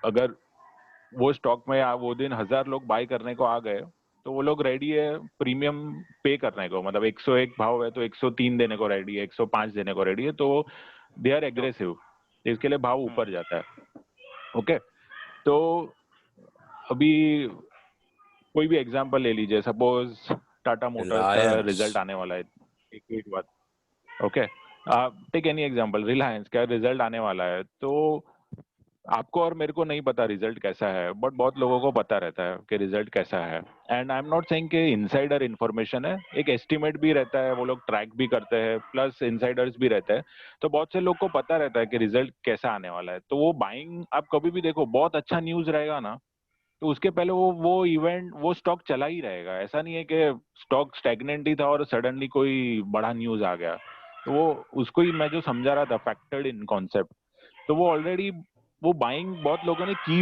अगर वो स्टॉक में वो दिन 1000 लोग बाय करने को आ गए तो वो लोग रेडी है प्रीमियम पे करने को, मतलब 101 भाव है तो 103 देने को रेडी है, 105 देने को रेडी है, तो दे आर एग्रेसिव, इसके लिए भाव ऊपर जाता है। ओके, तो अभी कोई भी एग्जांपल ले लीजिए, सपोज टाटा मोटर्स का रिजल्ट आने वाला है एक वीक बाद, okay, take any example, Reliance का रिजल्ट आने वाला है, तो आपको और मेरे को नहीं पता रिजल्ट कैसा है, बट बहुत लोगों को पता रहता है कि रिजल्ट कैसा है। And I am not saying कि इनसाइडर इन्फॉर्मेशन है, एक एस्टिमेट भी रहता है, वो लोग ट्रैक भी करते हैं, प्लस इनसाइडर्स भी रहते हैं, तो बहुत से लोग को पता रहता है कि रिजल्ट कैसा आने वाला है। तो वो बाइंग, आप कभी भी देखो, बहुत अच्छा न्यूज रहेगा ना, तो उसके पहले वो इवेंट, वो स्टॉक चला ही रहेगा। ऐसा नहीं है कि स्टॉक स्टैग्नेंट ही था और सडनली कोई बड़ा न्यूज आ गया, तो वो उसको ही मैं जो समझा रहा था, फैक्टर्ड इन कॉन्सेप्ट, तो वो ऑलरेडी वो बाइंग बहुत लोगों ने की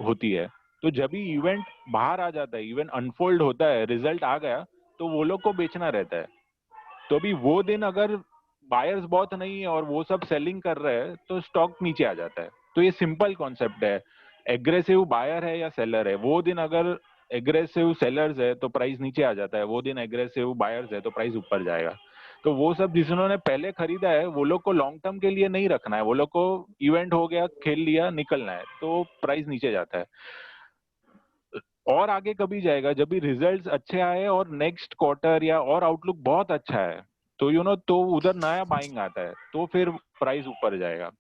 होती है। तो जब भी इवेंट बाहर आ जाता है, इवेंट अनफोल्ड होता है, रिजल्ट आ गया, तो वो लोग को बेचना रहता है। तो अभी वो दिन अगर बायर्स बहुत नहीं है और वो सब सेलिंग कर रहे हैं तो स्टॉक नीचे आ जाता है। तो ये सिंपल कॉन्सेप्ट है, एग्रेसिव बायर है या सेलर है, वो दिन अगर एग्रेसिव सेलर्स है तो प्राइस नीचे आ जाता है, वो दिन एग्रेसिव बायर्स है तो प्राइस ऊपर जाएगा। तो वो सब जिन्होंने पहले खरीदा है वो लोग को लॉन्ग टर्म के लिए नहीं रखना है, वो लोग को इवेंट हो गया, खेल लिया, निकलना है, तो प्राइस नीचे जाता है। और आगे कभी जाएगा जब भी रिजल्ट्स अच्छे आए और नेक्स्ट क्वार्टर या और आउटलुक बहुत अच्छा है, तो तो उधर नया बाइंग आता है, तो फिर प्राइस ऊपर जाएगा।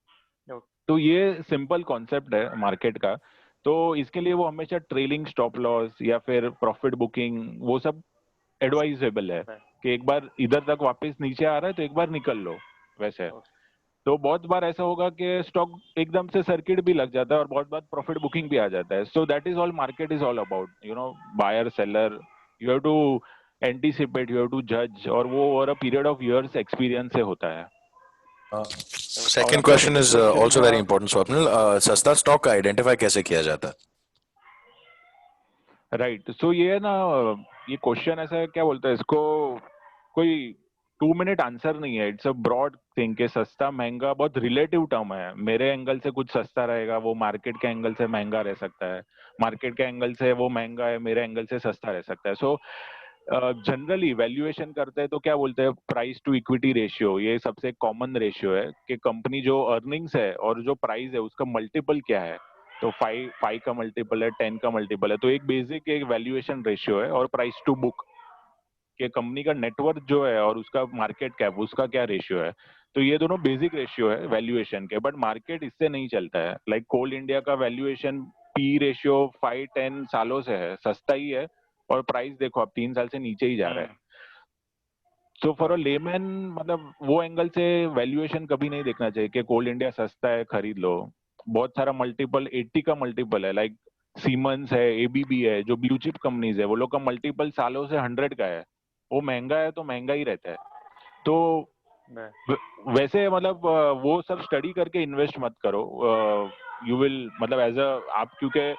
तो ये सिंपल कॉन्सेप्ट है मार्केट का। तो इसके लिए वो हमेशा ट्रेलिंग स्टॉप लॉस या फिर प्रॉफिट बुकिंग वो सब एडवाइजेबल है कि एक बार इधर तक वापस नीचे आ रहा है तो एक बार निकल लो वैसे। तो बहुत बार ऐसा होगा कि स्टॉक एकदम से सर्किट भी लग जाता है और बहुत बार प्रॉफिट बुकिंग भी आ जाता है। So that is all market is all about, buyer seller, you have to anticipate, you have to जज, और वो over a period of years experience से होता है। Second question is also very important Swapnil, सस्ता स्टॉक का आइडेंटिफाई कैसे किया जाता है? राइट, सो ये ना, ये क्वेश्चन ऐसा है, क्या बोलते हैं इसको, कोई 2 मिनट आंसर नहीं है। इट्स अ ब्रॉड थिंग के सस्ता महंगा बहुत रिलेटिव टर्म है। मेरे एंगल से कुछ सस्ता रहेगा, वो मार्केट के एंगल से महंगा रह सकता है, मार्केट के एंगल से वो महंगा है, मेरे एंगल से सस्ता रह सकता है। सो जनरली वैल्यूएशन करते हैं तो क्या बोलते हैं, प्राइस टू इक्विटी रेशियो, ये सबसे कॉमन रेशियो है कि कंपनी जो अर्निंग्स है और जो प्राइस है उसका मल्टीपल क्या है। तो 5 का मल्टीपल है, 10 का मल्टीपल है, तो एक बेसिक एक वैल्यूएशन रेशियो है। और प्राइस टू बुक कि कंपनी का नेटवर्थ जो है और उसका मार्केट कैप, उसका क्या रेशियो है। तो ये दोनों बेसिक रेशियो है वैल्यूएशन के, बट मार्केट इससे नहीं चलता है। लाइक कोल इंडिया का वैल्यूएशन पी रेशियो 5-10 सालों से है, सस्ता ही है, और प्राइस देखो अब 3 साल से नीचे ही जा रहा है। तो फॉर अ लेमैन, मतलब वो एंगल से वैल्यूएशन कभी नहीं देखना चाहिए कि कोल इंडिया सस्ता है खरीद लो। बहुत सारा मल्टीपल 80 का मल्टीपल है, लाइक सीमेंस है, एबीबी है, जो ब्लू चिप कंपनीज है, वो लोग का मल्टीपल सालों से 100 का है। वो महंगा है तो महंगा ही रहता है। तो वैसे मतलब वो सब स्टडी करके इन्वेस्ट मत करो। यू विल, मतलब एज अ आप, क्योंकि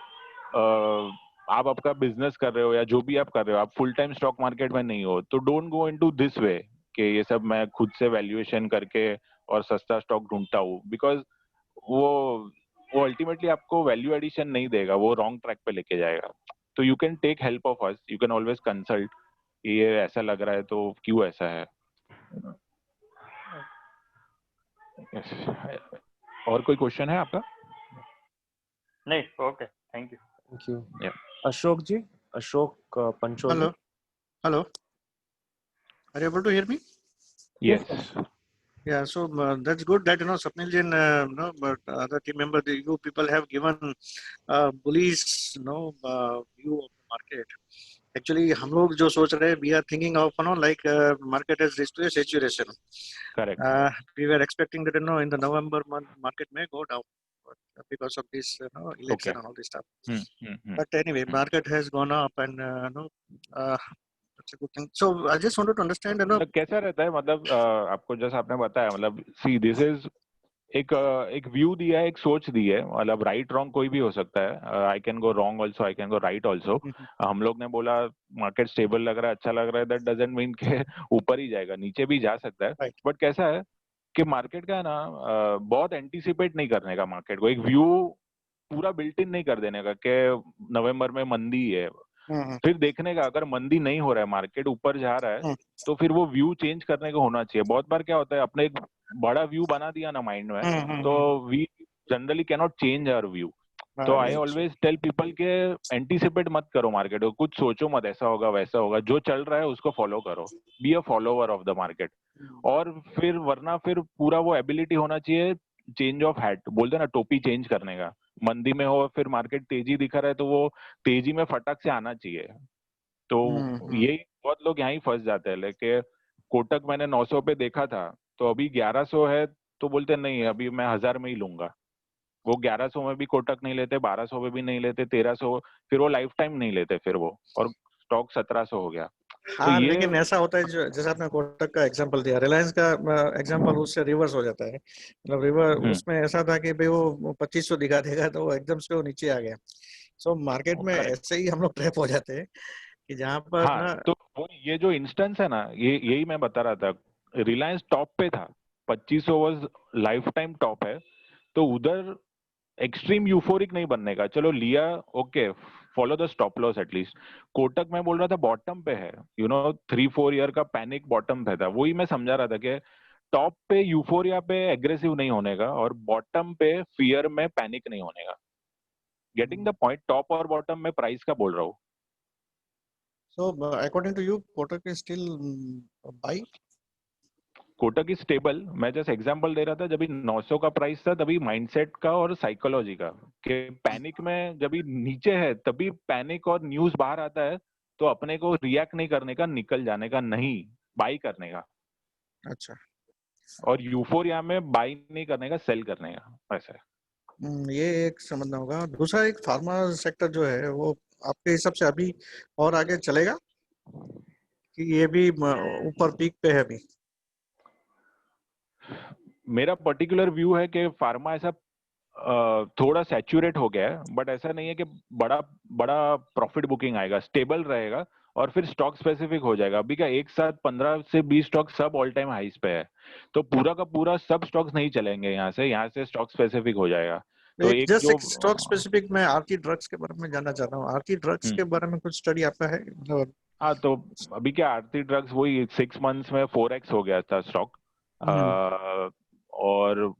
आप आपका बिजनेस कर रहे हो या जो भी आप कर रहे हो, आप फुल टाइम स्टॉक मार्केट में नहीं हो, तो don't go into this way कि ये सब मैं खुद से वैल्यूएशन करके और सस्ता स्टॉक ढूंढता हूँ, बिकॉज वो वो अल्टीमेटली आपको वैल्यू एडिशन नहीं देगा, वो रॉन्ग ट्रैक पे लेके जाएगा। तो you can take help of us, you can always consult, ये ऐसा लग रहा है तो क्यों ऐसा है। और कोई क्वेश्चन है आपका? नहीं, okay, thank you. Thank you. Ashok ji, Ashok Pancholi. Hello. Are you able to hear me? Yes. Yeah, so that's good that Swapnil ji and but other team member, you people have given bullish view of the market. Actually, हम लोग जो सोच रहे हैं, we are thinking of like market has reached to a saturation. Correct. We were expecting that in the November month market may go down because of this election and all this stuff. But anyway, market has gone up and that's a good thing. So I just wanted to understand, कैसा रहता है, मतलब आपको जैसा आपने बताया, मतलब see this is एक व्यू दिया है, एक सोच दी है, मतलब राइट रॉन्ग कोई भी हो सकता है। I can go wrong also, I can go right also. हम लोग ने बोला मार्केट स्टेबल लग रहा है, अच्छा लग रहा है, दैट डजंट मीन के ऊपर ही जाएगा, नीचे भी जा सकता है। बट कैसा है कि मार्केट का है ना, बहुत एंटीसिपेट नहीं करने का मार्केट को, एक व्यू पूरा बिल्ट इन नहीं कर देने का कि नवंबर में मंदी है। फिर देखने का, अगर मंदी नहीं हो रहा है, मार्केट ऊपर जा रहा है, तो फिर वो व्यू चेंज करने को होना चाहिए। बहुत बार क्या होता है, अपने एक बड़ा व्यू बना दिया ना माइंड में, तो we generally can not change our view. तो आई ऑलवेज टेल पीपल के एंटीसिपेट मत करो मार्केट को, कुछ सोचो मत ऐसा होगा वैसा होगा, जो चल रहा है उसको फॉलो करो, be a follower of the market. और फिर वरना फिर पूरा वो एबिलिटी होना चाहिए, चेंज ऑफ हैट बोलते ना, टोपी चेंज करने का। मंदी में हो, फिर मार्केट तेजी दिखा रहा है, तो वो तेजी में फटक से आना चाहिए। तो यही बहुत लोग यहाँ ही फंस जाते हैं, लेके कोटक मैंने 900 पे देखा था, तो अभी 1100 है, तो बोलते नहीं अभी मैं 1000 में ही लूंगा। वो 1100 में भी कोटक नहीं लेते, 1200 में भी नहीं लेते, 1300, फिर वो लाइफ टाइम नहीं लेते फिर वो, और स्टॉक 1700 हो गया। हाँ, तो लेकिन ऐसा होता है, जो जैसे आपने कोटक का एग्जांपल दिया, रिलायंस का एग्जांपल उससे रिवर्स हो जाता है। मतलब रिवर्स उसमें ऐसा था कि भाई वो 2500 दिखा देगा, तो वो एकदम से वो नीचे आ गया। सो मार्केट में ऐसे ही हम लोग ट्रैप हो जाते हैं कि जहाँ पर हाँ, तो वो ये जो इंस्टेंस है ना, यही मैं बता रहा था। रिलायंस टॉप पे था, 2500 वाज लाइफ टाइम टॉप है, तो उधर एक्सट्रीम यूफोरिक नहीं बनने का। चलो लिया, okay follow the stop loss at least. Kotak मैं बोल रहा था बॉटम पे है, 3-4 ईयर का पैनिक बॉटम पे था, वही मैं समझा रहा था कि टॉप पे यूफोरिया पे एग्रेसिव नहीं होने का और बॉटम पे फियर में पैनिक नहीं होने का. Getting the point. टॉप और बॉटम में प्राइस का बोल रहा हूँ. So according to you, Kotak is still buy? Kotak is stable. मैं जस्ट एग्जांपल दे रहा था, जब 900 का प्राइस था तभी माइंडसेट का और साइकोलॉजी का कि पैनिक में जब नीचे है तभी पैनिक और न्यूज बाहर आता है तो अपने को रिएक्ट नहीं करने का, निकल जाने का, नहीं बाई करने का. अच्छा. और यूफोरिया में बाई नहीं करने का, सेल करने का. ऐसा है. ये एक समझना होगा. दूसरा एक फार्मा सेक्टर जो है वो आपके हिसाब से अभी और आगे चलेगा कि ये भी ऊपर पीक पे है अभी? मेरा पर्टिकुलर व्यू है कि फार्मा ऐसा थोड़ा सैचुरेट हो गया है, बट ऐसा नहीं है कि बड़ा बड़ा प्रॉफिट बुकिंग आएगा. स्टेबल रहेगा और फिर स्टॉक स्पेसिफिक हो जाएगा. अभी का एक साथ 15 से 20 स्टॉक सब ऑल टाइम हाइस पे है, तो पूरा का पूरा सब स्टॉक्स नहीं चलेंगे. यहाँ से स्टॉक स्पेसिफिक हो जाएगा. तो एक जस्ट जो स्टॉक स्पेसिफिक में आरती ड्रग्स के बारे में जानना चाहता हूँ. आरती ड्रग्स के बारे में कुछ स्टडी आपका है? हाँ, तो अभी क्या आरती ड्रग्स वही 6 मंथ्स में 4x हो गया था स्टॉक, और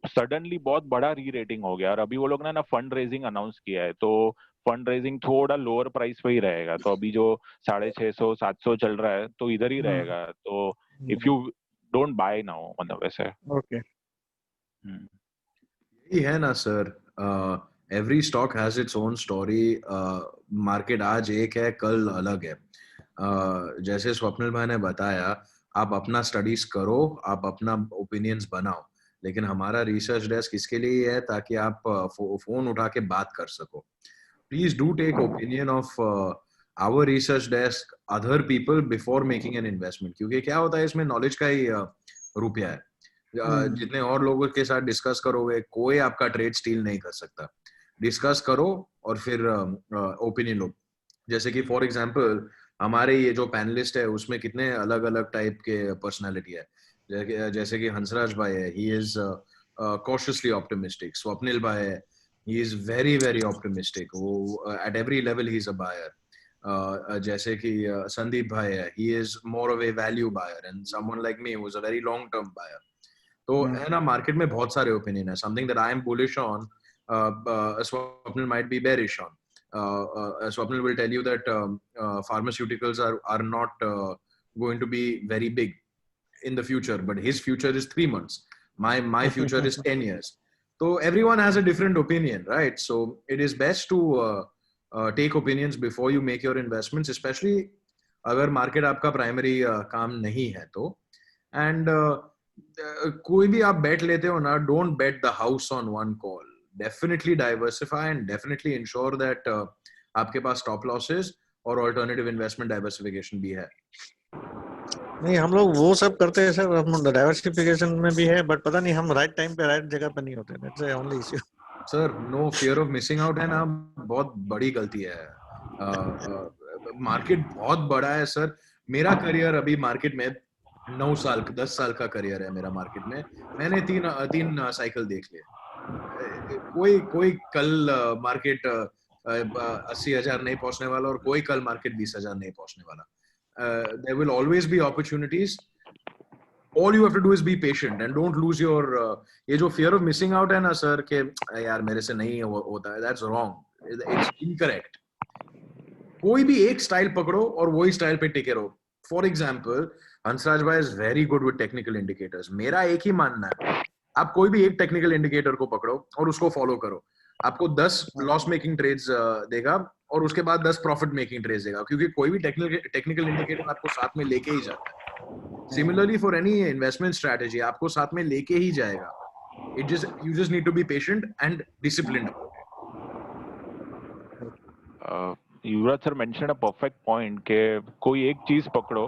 सडनली बहुत बड़ा री रेटिंग हो गया. और अभी वो लोग ना फंड रेजिंग अनाउंस किया है, तो फंड रेजिंग थोड़ा लोअर प्राइस पे ही रहेगा. तो अभी जो 650-700 चल रहा है तो इधर ही रहेगा. तो if you don't buy now, मतलब वैसे. ओके. यही है ना sir, every stock has its own story. Market आज एक है, कल अलग है. जैसे स्वप्निल भाई ने बताया, आप अपना स्टडीज करो, आप अपना ओपिनियंस बनाओ, लेकिन हमारा रिसर्च डेस्क इसके लिए है ताकि आप फोन उठा के बात कर सको. Please do take opinion of our research desk, other people before making an investment. क्योंकि क्या होता है, इसमें नॉलेज का ही रुपया है. जितने और लोगों के साथ डिस्कस करोगे, कोई आपका ट्रेड स्टील नहीं कर सकता. डिस्कस करो और फिर ओपिनियन लो. जैसे कि फॉर एग्जांपल हमारे ये जो पैनलिस्ट है उसमें कितने अलग अलग टाइप के पर्सनालिटी है. जैसे कि हंसराज भाई है, he is cautiously optimistic. Swapnil भाई है, he is very very optimistic. वो at every level he is a buyer. जैसे कि संदीप भाई है, he is more of a value buyer, and someone like me who is a very long term buyer. तो है ना, मार्केट में बहुत सारे ओपिनियन है. Something that I am bullish on, Swapnil might be bearish on. Swapnil will tell you that pharmaceuticals are not going to be very big in the future, but his future is 3 months. My future is 10 years. So everyone has a different opinion, right? So it is best to take opinions before you make your investments, especially अगर market आपका primary काम नहीं है तो. And कोई भी आप bet लेते हो ना, don't bet the house on one call. Definitely diversify and definitely ensure that आपके पास stop losses और alternative investment diversification भी है. नहीं, हम लोग वो सब करते हैं सर, हम डाइवर्सिफिकेशन में भी है, बट पता नहीं हम राइट टाइम पे राइट जगह पे नहीं होते. That's the only issue. Sir, no fear of missing out है ना, बहुत बड़ी गलती है. मार्केट बहुत बड़ा है सर. मेरा करियर अभी मार्केट में 9 साल 10 साल का करियर है मेरा मार्केट में. मैंने तीन साइकिल देख लिए. कोई कल मार्केट 80,000 नहीं पहुंचने वाला और कोई कल मार्केट 20,000 नहीं पहुंचने वाला. There will always be opportunities. All you have to do is be patient and don't lose your ये जो fear of missing out है ना सर, कि यार मेरे से नहीं होता है, that's wrong. It's incorrect. कोई भी एक स्टाइल पकड़ो और वही स्टाइल पे टिके रहो. For example, हंसराज भाई is very good with technical indicators. मेरा एक ही मानना है, आप कोई भी एक टेक्निकल इंडिकेटर को पकड़ो और उसको फॉलो करो. आपको 10 लॉस मेकिंग ट्रेड्स देगा और उसके बाद 10 प्रॉफिट मेकिंग ट्रेड्स देगा, क्योंकि कोई भी टेक्निकल इंडिकेटर आपको साथ में लेके ही जाता है. Similarly for any investment strategy आपको साथ में लेके ही जाएगा. You just need to be patient and disciplined about it. Yuvraj sir mention a perfect point के कोई एक चीज पकड़ो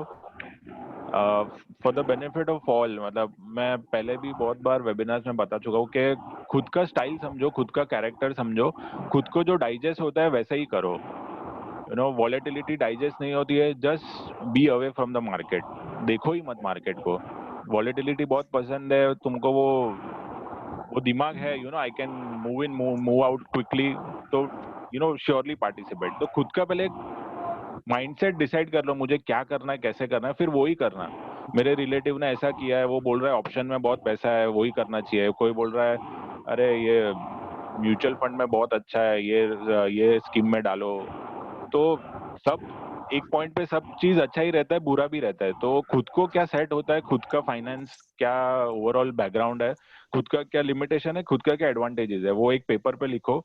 for the benefit of all. मतलब मैं पहले भी बहुत बार वेबिनार्स में बता चुका हूँ कि खुद का स्टाइल समझो, खुद का कैरेक्टर समझो, खुद को जो डाइजेस्ट होता है वैसा ही करो. वॉलेटिलिटी डाइजेस्ट नहीं होती है, just be away from the market. देखो ही मत मार्केट को. वॉलेटिलिटी बहुत पसंद है तुमको, वो दिमाग है, I can move in move out quickly, तो श्योरली पार्टिसिपेट. तो खुद का पहले माइंडसेट डिसाइड कर लो, मुझे क्या करना है, कैसे करना है, फिर वही करना. मेरे रिलेटिव ने ऐसा किया है, वो बोल रहा है ऑप्शन में बहुत पैसा है, वही करना चाहिए. कोई बोल रहा है अरे ये म्यूचुअल फंड में बहुत अच्छा है, ये स्कीम में डालो. तो सब एक पॉइंट पे सब चीज अच्छा ही रहता है, बुरा भी रहता है. तो खुद को क्या सेट होता है, खुद का फाइनेंस क्या ओवरऑल बैकग्राउंड है, खुद का क्या लिमिटेशन है, खुद का क्या एडवांटेजेस है, वो एक पेपर पे लिखो.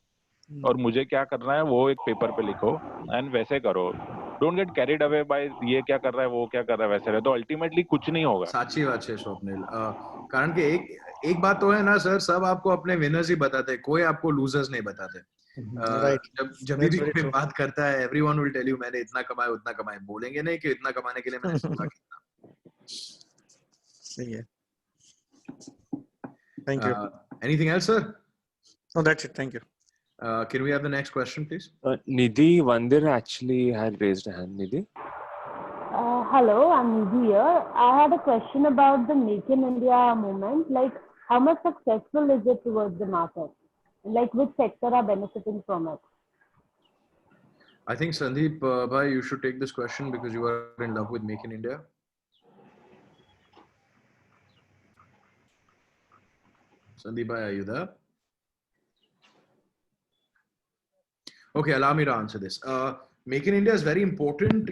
और मुझे क्या करना है वो एक पेपर पे लिखो एंड वैसे करो. Don't get carried away by ये क्या कर रहा है, वो क्या कर रहा है, वैसे रहे तो अल्टीमेटली कुछ नहीं होगा. साची बात है स्वप्निल. कारण के एक बात तो है ना सर, सब आपको अपने विनर्स ही बताते हैं, कोई आपको लूजर्स नहीं बताते. जब भी कोई बात करता है एवरीवन विल टेल यू मैंने इतना कमाया उतना कमाया, बोलेंगे नहीं कि इतना कमाने के लिए मैंने सोचा कितना. सही है. Thank you. Anything else, sir? No, that's it. Thank you. Can we have the next question, please? Nidhi Vandir actually had raised a hand. Nidhi? Hello, I'm Nidhi here. I had a question about the Make in India movement. Like, how much successful is it towards the market? Like, which sector are benefiting from it? I think Sandeep bhai, you should take this question because you are in love with Make in India. Sandeep bhai, are you there? Okay, allow me to answer this. Make in India is very important.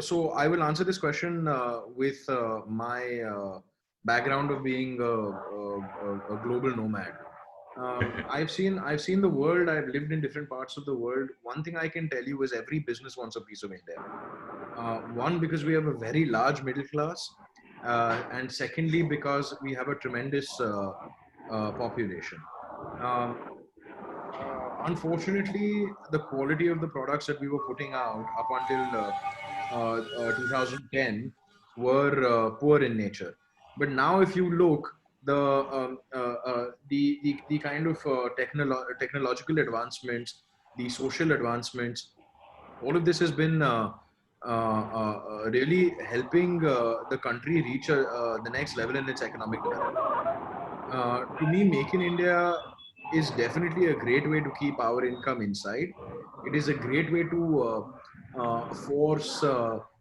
So I will answer this question with my background of being a global nomad. I've seen the world. I've lived in different parts of the world. One thing I can tell you is every business wants a piece of India. One, because we have a very large middle class, and secondly, because we have a tremendous population. Unfortunately, the quality of the products that we were putting out up until 2010 were poor in nature. But now, if you look, the kind of technological advancements, the social advancements, all of this has been really helping the country reach the next level in its economic development. To me, Make in India is definitely a great way to keep our income inside. It is a great way to force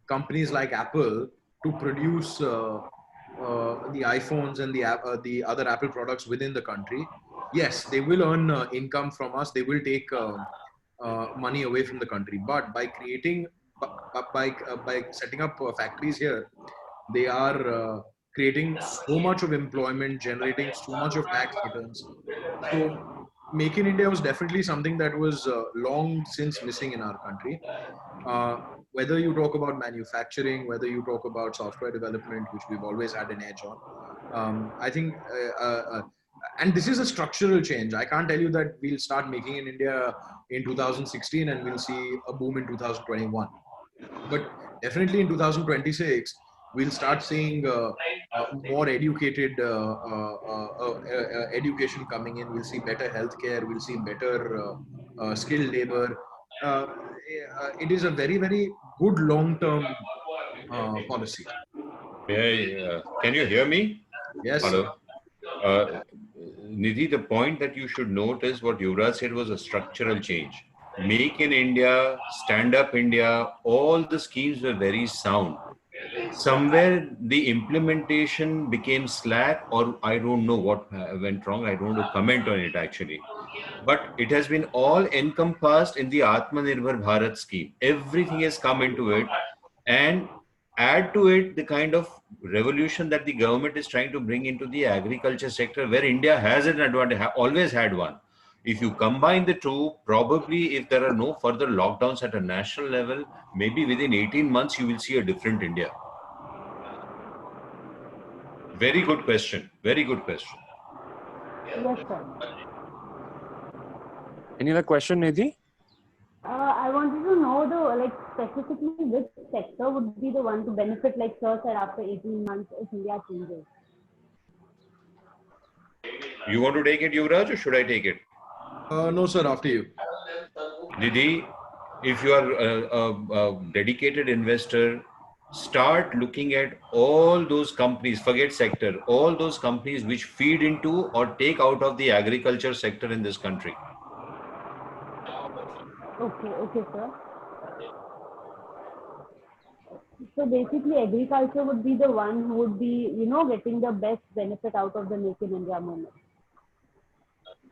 companies like Apple to produce the iPhones and the other Apple products within the country. Yes, they will earn income from us. They will take money away from the country. But by creating, by setting up factories here, they are creating so much of employment, generating so much of tax returns. So Make in India was definitely something that was long since missing in our country. Whether you talk about manufacturing, whether you talk about software development, which we've always had an edge on, I think, and this is a structural change. I can't tell you that we'll start making in India in 2016 and we'll see a boom in 2021. But definitely in 2026, we'll start seeing more educated education coming in. We'll see better healthcare. We'll see better skilled labor. It is a very, very good long-term policy. Can you hear me? Yes. Hello. Nidhi, the point that you should note is what Yuvraj said was a structural change. Make in India, Stand Up India, all the schemes were very sound. Somewhere the implementation became slack, or I don't know what went wrong. I don't want to comment on it actually. But it has been all encompassed in the Atmanirbhar Bharat scheme. Everything has come into it, and add to it the kind of revolution that the government is trying to bring into the agriculture sector, where India has an advantage, always had one. If you combine the two, probably if there are no further lockdowns at a national level, maybe within 18 months, you will see a different India. Very good question. Very good question. Yes, sir. Any other question, Nidhi? I wanted to know specifically which sector would be the one to benefit, like sir said, after 18 months if India changes. You want to take it, Yuvraj, or should I take it? No, sir, after you. Nidhi, if you are a dedicated investor, start looking at all those companies, forget sector, all those companies which feed into or take out of the agriculture sector in this country. Okay, okay, sir. So basically, agriculture would be the one who would be, getting the best benefit out of the Make in India movement.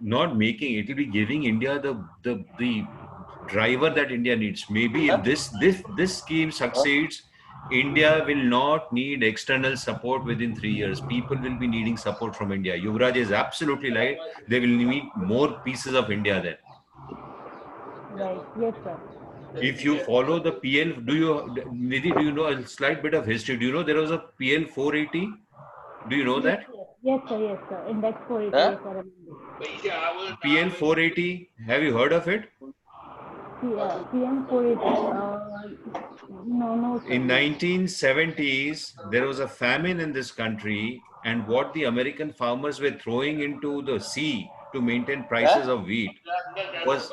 Not making it will be giving India the driver that India needs. Maybe if this scheme succeeds, India will not need external support within 3 years. People will be needing support from India. Yuvraj is absolutely right. They will need more pieces of India then. Right. Yes, sir. If you follow the PL, Nidhi, do you know a slight bit of history? Do you know there was a PL 480? Do you know that? Yes, sir. Yes, sir. Index 480. Yes, I remember. PL 480, have you heard of it? PM 480. No, sir. In 1970s, there was a famine in this country, and what the American farmers were throwing into the sea to maintain prices of wheat was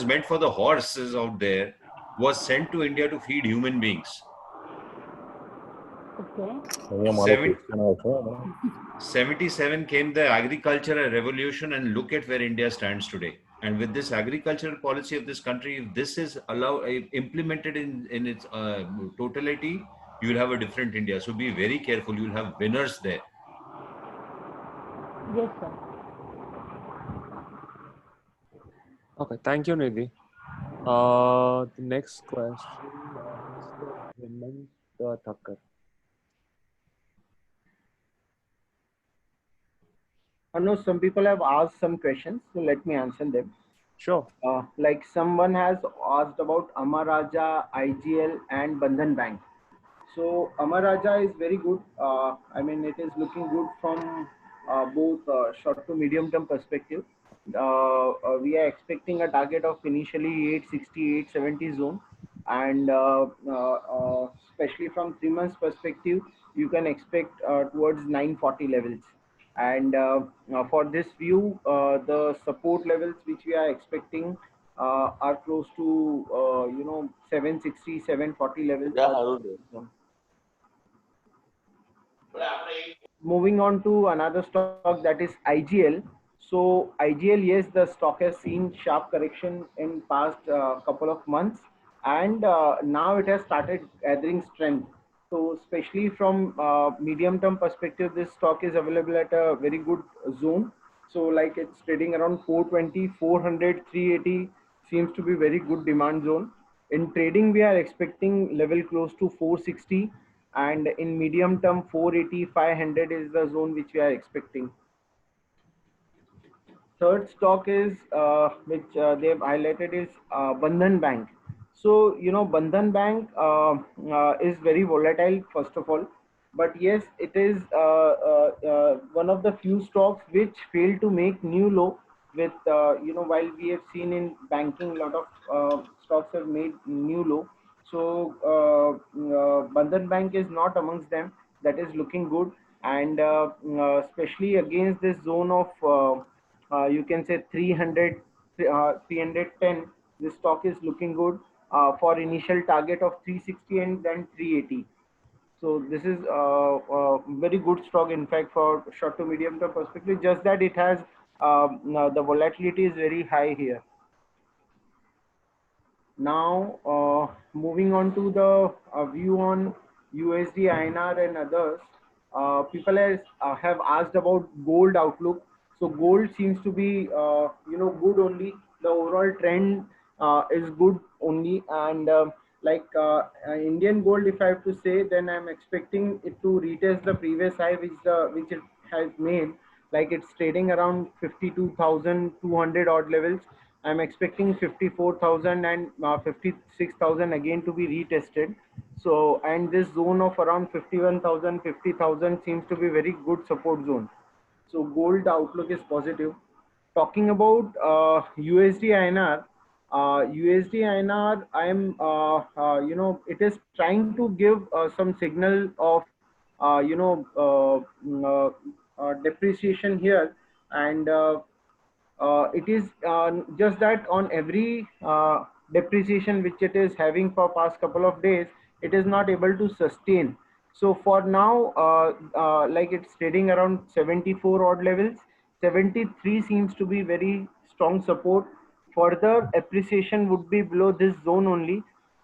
meant for the horses out there, was sent to India to feed human beings. Okay. 77 came the agricultural revolution, and look at where India stands today. And with this agricultural policy of this country, if this is implemented in its totality, you will have a different India. So be very careful. You will have winners there. Yes, sir. Okay, thank you, Nidhi. The next question, Hemant Thakkar. No, some people have asked some questions, so let me answer them. Sure. Like someone has asked about Amar Raja, IGL, and Bandhan Bank. So Amar Raja is very good. I mean, it is looking good from both short to medium term perspective. We are expecting a target of initially 860, 870 zone, and especially from 3 months perspective, you can expect towards 940 levels. And for this view, the support levels which we are expecting are close to 760, 740 levels. Moving on to another stock, that is IGL. So IGL, yes, the stock has seen sharp correction in past couple of months, and now it has started gathering strength. So especially from medium term perspective, this stock is available at a very good zone. So like it's trading around 420, 400, 380 seems to be very good demand zone. In trading, we are expecting level close to 460, and in medium term 480, 500 is the zone which we are expecting. Third stock is which they have highlighted is Bandhan Bank. So Bandhan Bank is very volatile, first of all, but yes, it is one of the few stocks which failed to make new low. With while we have seen in banking, a lot of stocks have made new low. So Bandhan Bank is not amongst them. That is looking good, and especially against this zone of you can say 300, 310. This stock is looking good for initial target of 360 and then 380. So this is very good stock, in fact, for short to medium term perspective. Just that it has the volatility is very high here. Now moving on to the view on USD, INR, and others. People have asked about gold outlook. So gold seems to be good only. The overall trend is good only, and Indian gold, if I have to say, then I'm expecting it to retest the previous high which it has made. Like it's trading around 52,200 odd levels. I'm expecting 54,000 and 56,000 again to be retested. So, and this zone of around 51,000, 50,000 seems to be very good support zone. So gold outlook is positive. Talking about USD INR, USD INR, I am it is trying to give some signal of depreciation here, and it is just that on every depreciation which it is having for past couple of days, it is not able to sustain. So for now, like it's trading around 74 odd levels. 73 seems to be very strong support. Further appreciation would be below this zone only,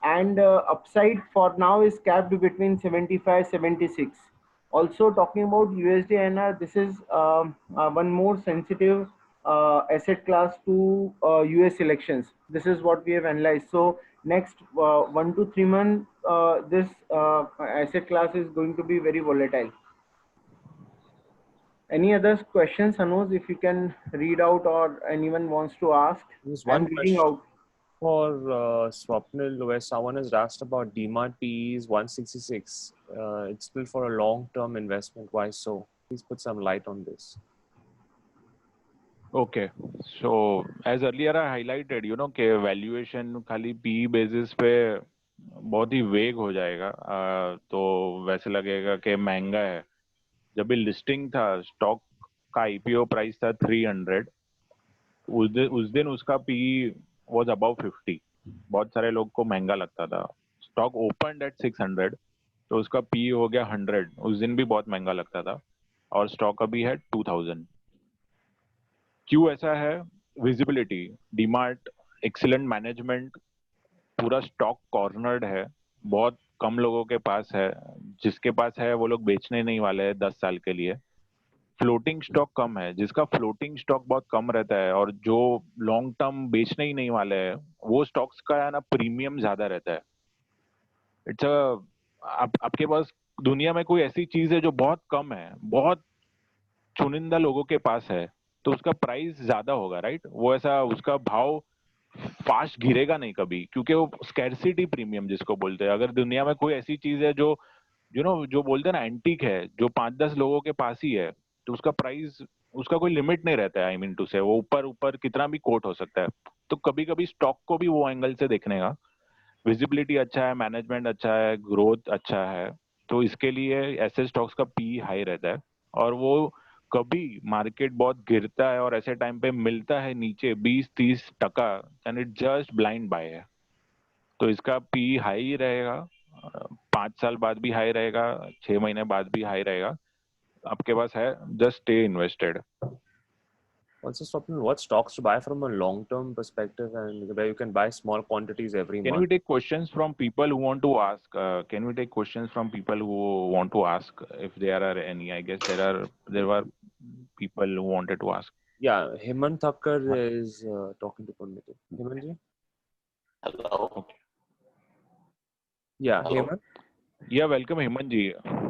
and upside for now is capped between 75 76. Also talking about USD INR, this is one more sensitive asset class to US elections. This is what we have analyzed. So next 1 to 3 months, this asset class is going to be very volatile. Any other questions, Anuj, if you can read out or anyone wants to ask? There's I'm one reading question out. for Swapnil, where someone has asked about DMart PE is 166. It's still for a long-term investment. Why so? Please put some light on this. Okay, so as earlier I highlighted, कि valuation खाली PE basis पे बहुत ही वेग हो जाएगा, तो वैसे लगेगा कि महंगा है. जब भी लिस्टिंग था, स्टॉक का IPO प्राइस था 300. उस दिन उसका PE was above 50. बहुत सारे लोग को महंगा लगता था. स्टॉक ओपन एट 600, तो उसका PE हो गया 100. उस दिन भी बहुत महंगा लगता था, और स्टॉक अभी है 2000. क्यों ऐसा है? विजिबिलिटी, डीमार्ट, एक्सीलेंट मैनेजमेंट, पूरा स्टॉक कॉर्नर्ड है, बहुत कम लोगों के पास है. जिसके पास है वो लोग बेचने नहीं वाले हैं 10 साल के लिए. फ्लोटिंग स्टॉक कम है. जिसका फ्लोटिंग स्टॉक बहुत कम रहता है और जो लॉन्ग टर्म बेचने ही नहीं वाले हैं, वो स्टॉक्स का ना प्रीमियम ज्यादा रहता है. इट्स आपके पास दुनिया में कोई ऐसी चीज है जो बहुत कम है, बहुत चुनिंदा लोगों के पास है, तो उसका प्राइस ज्यादा होगा, राइट? वो ऐसा उसका भाव फास्ट गिरेगा नहीं कभी, क्योंकि वो स्कैर्सिटी प्रीमियम जिसको बोलते हैं. अगर दुनिया में कोई ऐसी चीज है जो जो बोलते हैं ना एंटीक है, जो 5-10 लोगों के पास ही है, तो उसका प्राइस, उसका कोई लिमिट नहीं रहता है. आई मीन टू से वो ऊपर ऊपर कितना भी कोट हो सकता है. तो कभी कभी स्टॉक को भी वो एंगल से देखने का. विजिबिलिटी अच्छा है, मैनेजमेंट अच्छा है, ग्रोथ अच्छा है, तो इसके लिए ऐसे स्टॉक्स का पी हाई रहता है. और वो कभी मार्केट बहुत गिरता है और ऐसे टाइम पे मिलता है नीचे 20-30%, and it just blind buy है. तो इसका पी हाई रहेगा, 5 साल बाद भी हाई रहेगा, 6 महीने बाद भी हाई रहेगा. आपके पास है, just stay invested. Also, Swapnil, what stocks to buy from a long-term perspective and where you can buy small quantities every Can month? we take questions from people who want to ask? Can we take questions from people who want to ask, if there are any? I guess there were people who wanted to ask. Yeah, Hemant Thakkar is talking to Punit. Hemant ji? Hello Yeah, hello Hemant. Yeah, welcome Hemant ji.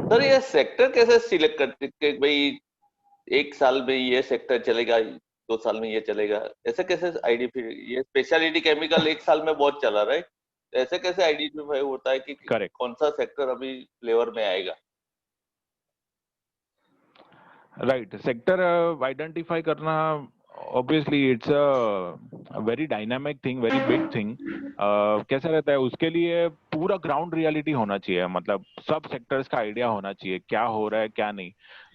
Sir, ये sector कैसे select करते कि भाई 1 साल में ये sector चलेगा, 2 साल में ये चलेगा, ऐसे कैसे फिर ये स्पेशलिटी केमिकल 1 साल में बहुत चला, राइट? ऐसे कैसे आइडेंटिफाई होता है कि Correct. कौन सा सेक्टर अभी फ्लेवर में आएगा? Right, सेक्टर आइडेंटिफाई करना, obviously it's a very dynamic thing, very big thing. कैसा रहता है, उसके लिए पूरा ग्राउंड रियलिटी होना चाहिए. मतलब सब सेक्टर्स का आइडिया होना चाहिए, क्या हो रहा है क्या नहीं.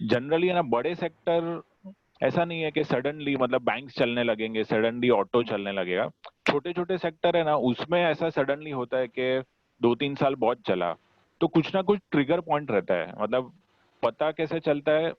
जनरली है ना, बड़े सेक्टर ऐसा नहीं है कि सडनली मतलब बैंक्स चलने लगेंगे, सडनली ऑटो चलने लगेगा. छोटे छोटे सेक्टर है ना, उसमें ऐसा सडनली होता है कि 2-3 साल बहुत चला, तो कुछ ना कुछ ट्रिगर पॉइंट रहता है. मतलब पता कैसे चलता है,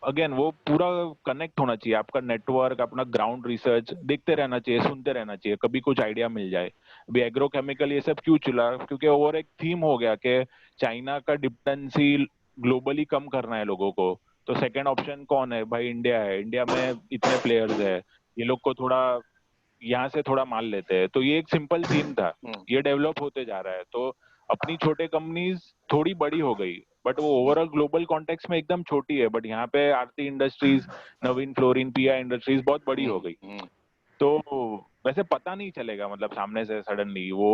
अगेन वो पूरा कनेक्ट होना चाहिए. आपका नेटवर्क, अपना ग्राउंड रिसर्च देखते रहना चाहिए, सुनते रहना चाहिए, कभी कुछ आइडिया मिल जाए. अभी एग्रोकेमिकल ये सब क्यों चला? क्योंकि और एक थीम हो गया कि चाइना का डिपेंडेंसी ग्लोबली कम करना है लोगों को. तो सेकंड ऑप्शन कौन है भाई? इंडिया है. इंडिया में इतने प्लेयर्स है, ये लोग को थोड़ा यहाँ से थोड़ा माल लेते हैं. तो ये एक सिंपल थीम था, ये डेवलप होते जा रहा है. तो अपनी छोटे कंपनीज थोड़ी बड़ी हो गई, बट वो ओवरऑल ग्लोबल कॉन्टेक्स्ट में एकदम छोटी है. बट यहाँ पे आरती इंडस्ट्रीज, नवीन फ्लोरिन, पीआई इंडस्ट्रीज बहुत बड़ी हो गई. तो वैसे पता नहीं चलेगा, मतलब सामने से सडनली वो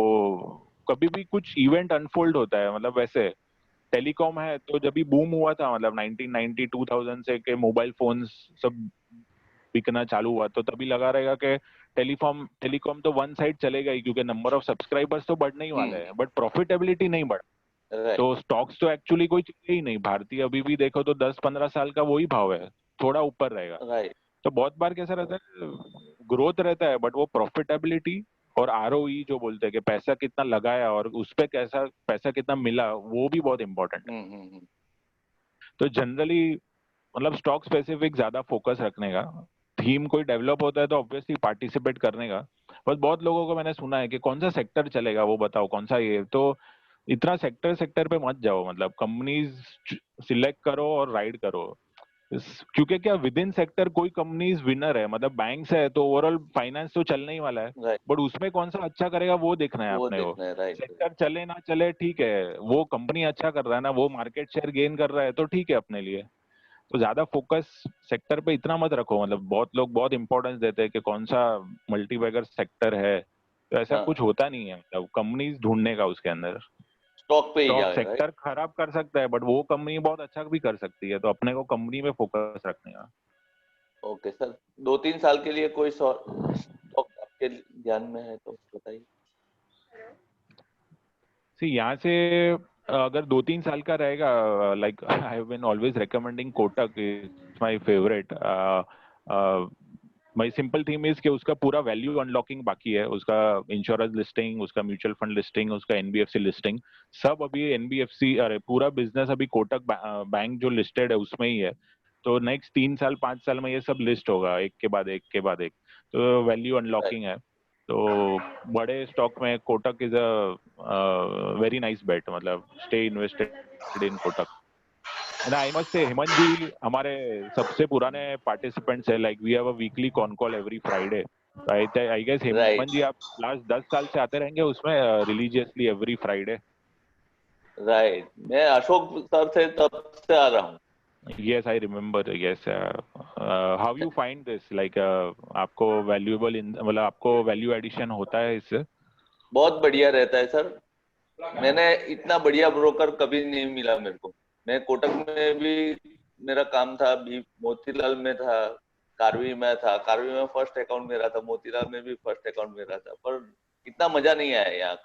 कभी भी कुछ इवेंट अनफोल्ड होता है. मतलब वैसे टेलीकॉम है, तो जब भी बूम हुआ था, मतलब 1990 2000 से के मोबाइल फोन्स सब बिकना चालू हुआ, तो तभी लगा रहेगा कि टेलीकॉम तो वन साइड चलेगा ही, क्योंकि नंबर ऑफ सब्सक्राइबर्स तो बढ़ने ही वाले हैं, बट प्रॉफिटेबिलिटी नहीं बढ़. तो स्टॉक्स तो एक्चुअली कोई चीज ही नहीं. भारतीय अभी भी देखो तो 10-15 साल का वही भाव है, थोड़ा ऊपर रहेगा. तो बहुत बार कैसा रहता है, ग्रोथ रहता है, बट वो प्रॉफिटेबिलिटी और ROE जो बोलते हैं कि पैसा कितना लगाया और उस पे कैसा पैसा कितना मिला, वो भी बहुत इंपॉर्टेंट है। तो जनरली मतलब स्टॉक स्पेसिफिक ज्यादा फोकस रखने का, थीम कोई डेवलप होता है तो ऑब्वियसली पार्टिसिपेट करने का। बस बहुत लोगों को मैंने सुना है कि कौन सा सेक्टर चलेगा वो बताओ, कौन सा ये, तो इतना सेक्टर सेक्टर पे मत जाओ, मतलब कंपनीज सिलेक्ट करो और राइड करो। क्योंकि क्या विद इन सेक्टर कोई कंपनीज विनर है, मतलब बैंक्स है तो ओवरऑल फाइनेंस तो चलने ही वाला है, राइट, बट उसमें कौन सा अच्छा करेगा वो देखना है वो अपने को। देखना है। राइट, सेक्टर चले ना चले ठीक है, वो कंपनी अच्छा कर रहा है ना, वो मार्केट शेयर गेन कर रहा है तो ठीक है अपने लिए। तो ज्यादा फोकस सेक्टर पे इतना मत रखो, मतलब बहुत लोग बहुत इंपॉर्टेंस देते हैं कि कौन सा मल्टीबैगर सेक्टर है, तो ऐसा हाँ, कुछ होता नहीं है, मतलब कंपनीज ढूंढने का उसके अंदर। स्टॉक पे ही स्टॉक जाए। राइट, सेक्टर खराब कर सकता है बट वो कंपनी बहुत अच्छा भी कर सकती है, तो अपने को कंपनी में फोकस रखने का। Okay sir. 2-3 साल के लिए कोई स्टॉक आपके ध्यान में है तो बताइए। यहाँ से अगर 2-3 साल का रहेगा, like I have been always recommending Kotak, is my favourite. My simple theme is कि उसका पूरा वैल्यू अनलॉकिंग बाकी है, उसका इंश्योरेंस लिस्टिंग, उसका म्यूचुअल फंड लिस्टिंग, उसका एनबीएफसी लिस्टिंग, सब अभी एनबीएफसी, अरे पूरा बिजनेस अभी कोटक बैंक जो लिस्टेड है उसमें ही है। तो नेक्स्ट 3 साल 5 साल में ये सब लिस्ट होगा एक के बाद एक के बाद एक, तो वैल्यू राइट, अनलॉकिंग है। तो बड़े स्टॉक में Kotak is a very nice bet, मतलब stay invested in Kotak. And I must say Hemant ji हमारे सबसे पुराने पार्टिसिपेंट्स है, like we have a weekly con call every Friday. I guess Hemant ji आप लास्ट 10 साल से आते रहेंगे उसमें रिलीजियसली एवरी फ्राइडे। राइट। मैं अशोक सर से तब से आ रहा हूँ। Yes, I remember. Yes. How you find this? Like आपको valuable मतलब आपको value addition होता है इससे? बहुत बढ़िया रहता है सर। मैंने इतना बढ़िया ब्रोकर कभी नहीं मिला मेरे को। मैं कोटक में भी मेरा काम था, अभी मोतीलाल में था, कार्वी में था। कार्वी में फर्स्ट अकाउंट मेरा था, मोतीलाल में भी फर्स्ट अकाउंट मेरा था, पर इतना मजा नहीं आया यहाँ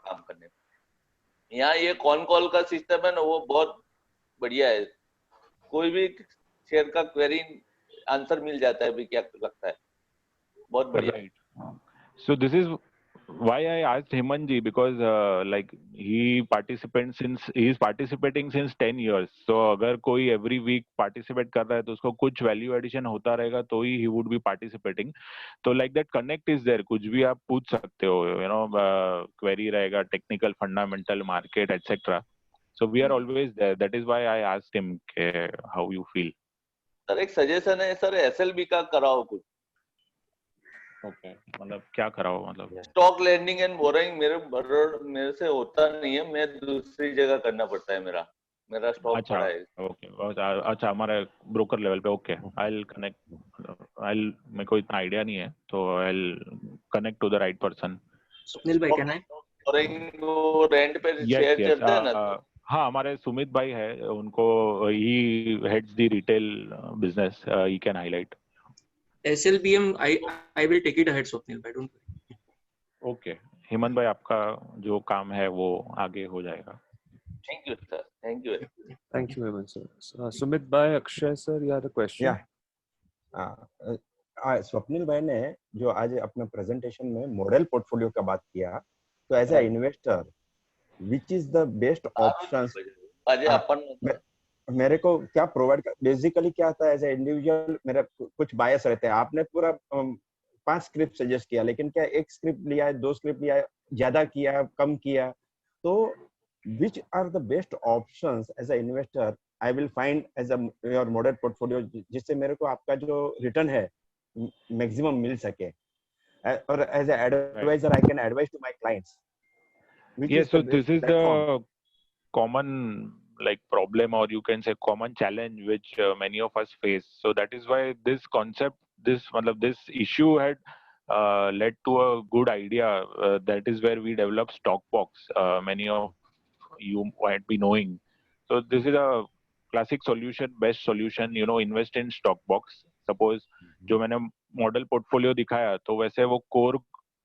काम करने में। यहाँ ये कॉन कॉल का सिस्टम है ना, वो बहुत बढ़िया है। कोई भी शेयर का क्वेरी आंसर मिल जाता है, भी क्या लगता है, बहुत बढ़िया। Right. So this is why I asked Hemant ji, because like he is participating since 10 years. So अगर कोई every week participate कर रहा है तो उसको कुछ value addition होता रहेगा तो ही he would be participating. तो like that connect is there, कुछ भी आप पूछ सकते हो, query रहेगा, technical, fundamental, market, etc. So we are always there. That is why I asked him how you feel. Sir एक सजेशन है सर, एसएलबी का कराओ कुछ। Okay. मतलब क्या कराओ, मतलब स्टॉक लैंडिंग एंड बोरोइंग मेरे से होता नहीं है, मैं दूसरी जगह करना पड़ता है। मेरा स्टॉक अच्छा, पड़ा है। ओके, अच्छा हमारे ब्रोकर लेवल पे। ओके, आई विल कनेक्ट, मेरे को इतना आइडिया नहीं है तो I will connect to the right person. Swapnil भाई, कैन आई? बोरोइंग वो रेंट पे यस शेयर यस, चलते हैं ना, हाँ हमारे सुमित भाई है, उनको ही heads the retail business, he can highlight. SLBM, I will take it ahead, Swapnil भाई, डोंट वरी। ओके, हेमंत भाई आपका जो काम है वो आगे हो जाएगा। Thank you sir, thank you. Thank you, Hemant sir. Sumit bhai, Akshay sir, you had a question? Swapnil भाई ने जो आज अपने प्रेजेंटेशन में मॉडल पोर्टफोलियो का बात किया, तो as a investor which is the best options मेरे को क्या प्रोवाइड कर, बेसिकली क्या होता है एज ए इंडिविजुअल मेरा कुछ बायस रहते हैं। आपने पूरा 5 स्क्रिप्ट सजेस्ट किया, लेकिन क्या एक स्क्रिप्ट लिया है, 2 स्क्रिप्ट लिया है, ज्यादा किया कम किया, तो which are the best options as a investor I will find as your model portfolio, जिससे मेरे को आपका जो रिटर्न है मैक्सिमम मिल सके, और as a advisor I can advise to my clients. Yes, so this is the common like problem, or you can say common challenge which many of us face. So that is why this concept, this issue had led to a good idea. That is where we developed Stockbox. Many of you might be knowing. So this is a classic solution, best solution. Invest in Stockbox. Suppose जो मैंने model portfolio दिखाया, तो वैसे वो core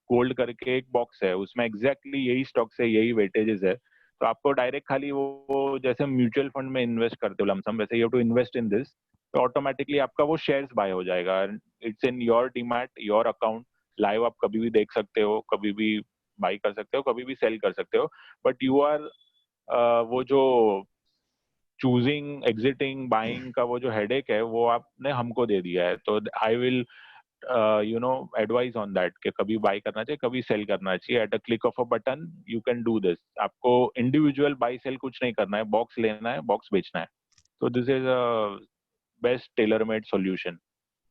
gold करके एक box है, उसमें एग्जैक्टली यही स्टॉक्स है, यही वेटेजेस है। तो आपको डायरेक्ट खाली वो जैसे म्यूचुअल फंड में इन्वेस्ट करते हो लमसम, वैसे you have to invest in this, तो ऑटोमेटिकली आपका वो शेयर्स बाय हो जाएगा। It's in your demat, your account, live आप कभी भी देख सकते हो, कभी भी बाई कर सकते हो, कभी भी सेल कर सकते हो, बट यू आर वो जो चूजिंग, एग्जिटिंग, बाइंग का वो जो हेडेक है वो आपने हमको दे दिया है. तो I will advise on that कि कभी बाई करना चाहिए, कभी सेल करना चाहिए. At a click of a button you can do this. आपको इंडिविजुअल बाई सेल कुछ नहीं करना है, बॉक्स लेना है, बॉक्स बेचना है. तो this is a best tailor made solution.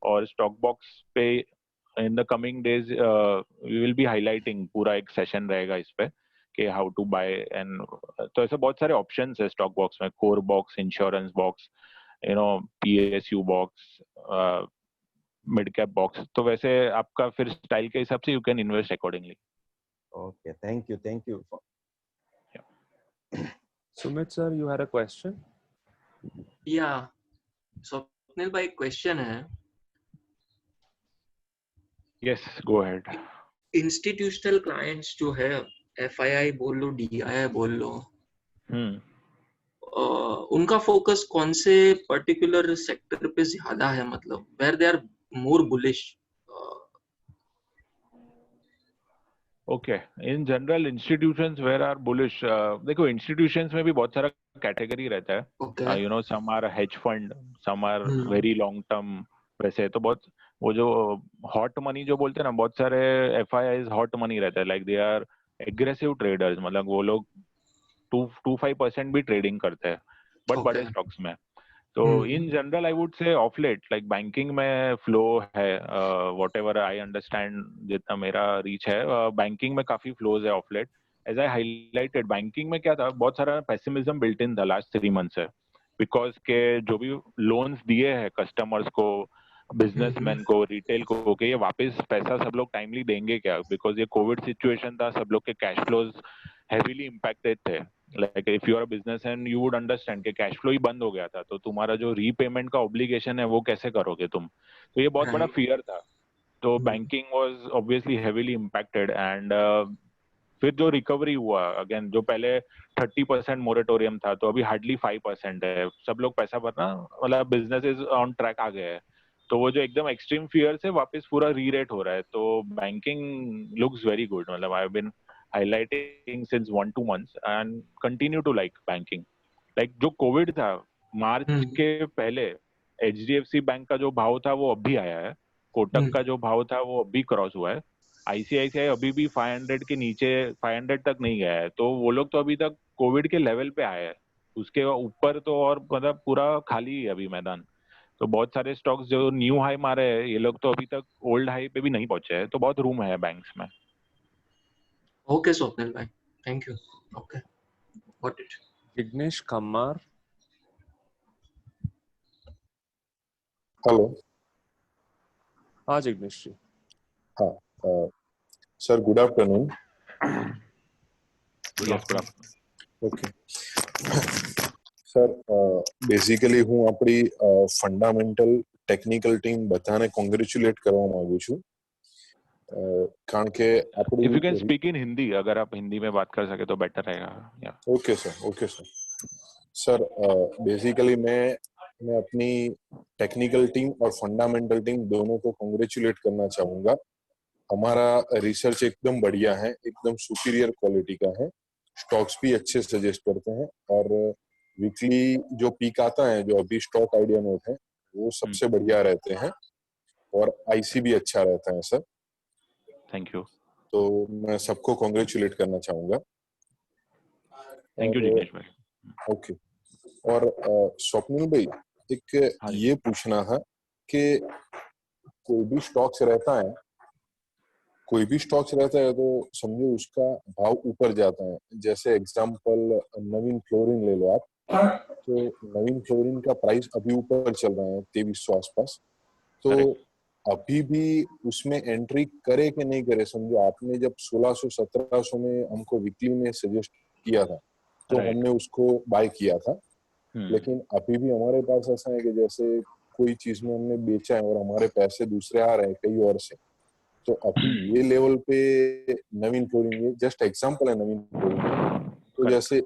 और स्टॉक बॉक्स पे in the coming days we will be highlighting, पूरा एक सेशन रहेगा इस पे कि हाउ टू बाय एंड. तो ऐसे बहुत सारे ऑप्शंस है स्टॉक बॉक्स में, core box, insurance box, PSU box, mid cap box. तो वैसे आपका फिर स्टाइल के हिसाब से you can invest accordingly. Okay, thank you. Sumit sir, you had a question? Yeah, Swapnil भाई क्वेश्चन है. Yes, go ahead. Institutional clients जो है, FII बोल लो, DII बोल लो, उनका फोकस कौन से पर्टिकुलर सेक्टर पे ज्यादा है, मतलब where they are more bullish? Okay, in general institutions where are bullish. देखो, इंस्टीट्यूशंस में भी बहुत सारा कैटेगरी रहता है. Okay. Some are hedge fund, some are very long term. वैसे तो बहुत वो जो हॉट मनी जो बोलते हैं ना, बहुत सारे FIIs हॉट मनी रहता है. Like they are aggressive traders, मतलब वो लोग 2-5% भी ट्रेडिंग करते हैं, बट बड़े स्टॉक्स में. तो in general I would say of late, like banking में फ्लो है, वॉट एवर आई अंडरस्टैंड, जितना मेरा रीच है, बैंकिंग में काफी फ्लोज है of late. As I highlighted, banking में क्या था, बहुत सारा पेसिमिज्म बिल्ट इन था लास्ट 3 months से, बिकॉज के जो भी लोन्स दिए हैं कस्टमर्स को, बिजनेसमैन को, रिटेल को, कि ये वापस पैसा सब लोग टाइमली देंगे क्या, बिकॉज ये कोविड सिचुएशन था, सब लोग के कैश फ्लोज हेवीली इम्पैक्टेड थे. Like if you are a businessman you would understand कि कैश फ्लो ही बंद हो गया था, तो तुम्हारा जो रीपेमेंट का ऑब्लिगेशन है वो कैसे करोगे तुम. तो ये बहुत बड़ा फियर था. तो banking was obviously heavily impacted. And फिर जो रिकवरी हुआ, अगेन जो पहले 30% मोरेटोरियम था, तो अभी हार्डली 5% है. सब लोग पैसा भरना, मतलब बिजनेस इज ऑन ट्रैक आ गए हैं. तो वो जो एकदम एक्सट्रीम फियर से वापस पूरा रीरेट हो रहा है. तो बैंकिंग लुक्स वेरी गुड. मतलब I have been highlighting since 1-2 months and continue to like banking. Like जो कोविड था मार्च के पहले, HDFC बैंक का जो भाव था वो अभी आया है, कोटक का जो भाव था वो अभी क्रॉस हुआ है, ICICI अभी भी 500 के नीचे, 500 तक नहीं गया है. तो वो लोग तो अभी तक कोविड के लेवल पे आए हैं, उसके ऊपर तो और मतलब पूरा खाली है अभी मैदान. तो बहुत सारे स्टॉक्स जो न्यू हाई मारे हैं, ये लोग तो अभी तक ओल्ड हाई पे भी नहीं पहुंचे हैं. तो बहुत रूम है बैंक्स में. Okay, स्वप्निल भाई, thank you. Okay, got it. Jignesh Kammar. Hello. हाँ जिग्नेश जी. हाँ sir, good afternoon. Okay sir, basically હું આપણી ફંડામેન્ટલ ટેકનિકલ ટીમ બધાને કોંગ્રેચ્યુલેટ કરવા માંગુ છું, કારણ કે આપણી. If you can speak in Hindi, अगर आप हिंदी में बात कर सके तो बेटर रहेगा. Okay sir. सर बेसिकली मैं अपनी टेक्निकल टीम और फंडामेंटल टीम दोनों को कांग्रेचुलेट करना चाहूंगा. हमारा रिसर्च एकदम बढ़िया है, एकदम सुपीरियर क्वालिटी का है, स्टॉक्स भी अच्छे सजेस्ट करते हैं, और वीकली जो पीक आता है, जो अभी स्टॉक आइडिया नोट है, वो सबसे बढ़िया रहते हैं, और IC भी अच्छा रहता है सर. Thank you. तो मैं सबको कांग्रेचुलेट करना चाहूंगा. थैंक यू जिग्नेश भाई. ओके. और स्वप्निल भाई, एक ये पूछना है कि कोई भी स्टॉक्स रहता है तो समझो उसका भाव ऊपर जाता है. जैसे एग्जांपल नवीन फ्लोरिन ले लो आप, तो नवीन फ्लोरिन का प्राइस अभी ऊपर चल रहा है 2300 आसपास. तो अभी भी उसमें एंट्री करे कि नहीं करे? समझो आपने जब 1600-1700 में हमको वीकली में सजेस्ट किया था, तो हमने उसको बाय किया था. लेकिन अभी भी हमारे पास ऐसा है कि जैसे कोई चीज में हमने बेचा है और हमारे पैसे दूसरे आ रहे हैं कहीं और से, तो अभी ये लेवल पे नवीन फ्लोरिन, ये जस्ट एग्जांपल है नवीन फ्लोरिन, तो जैसे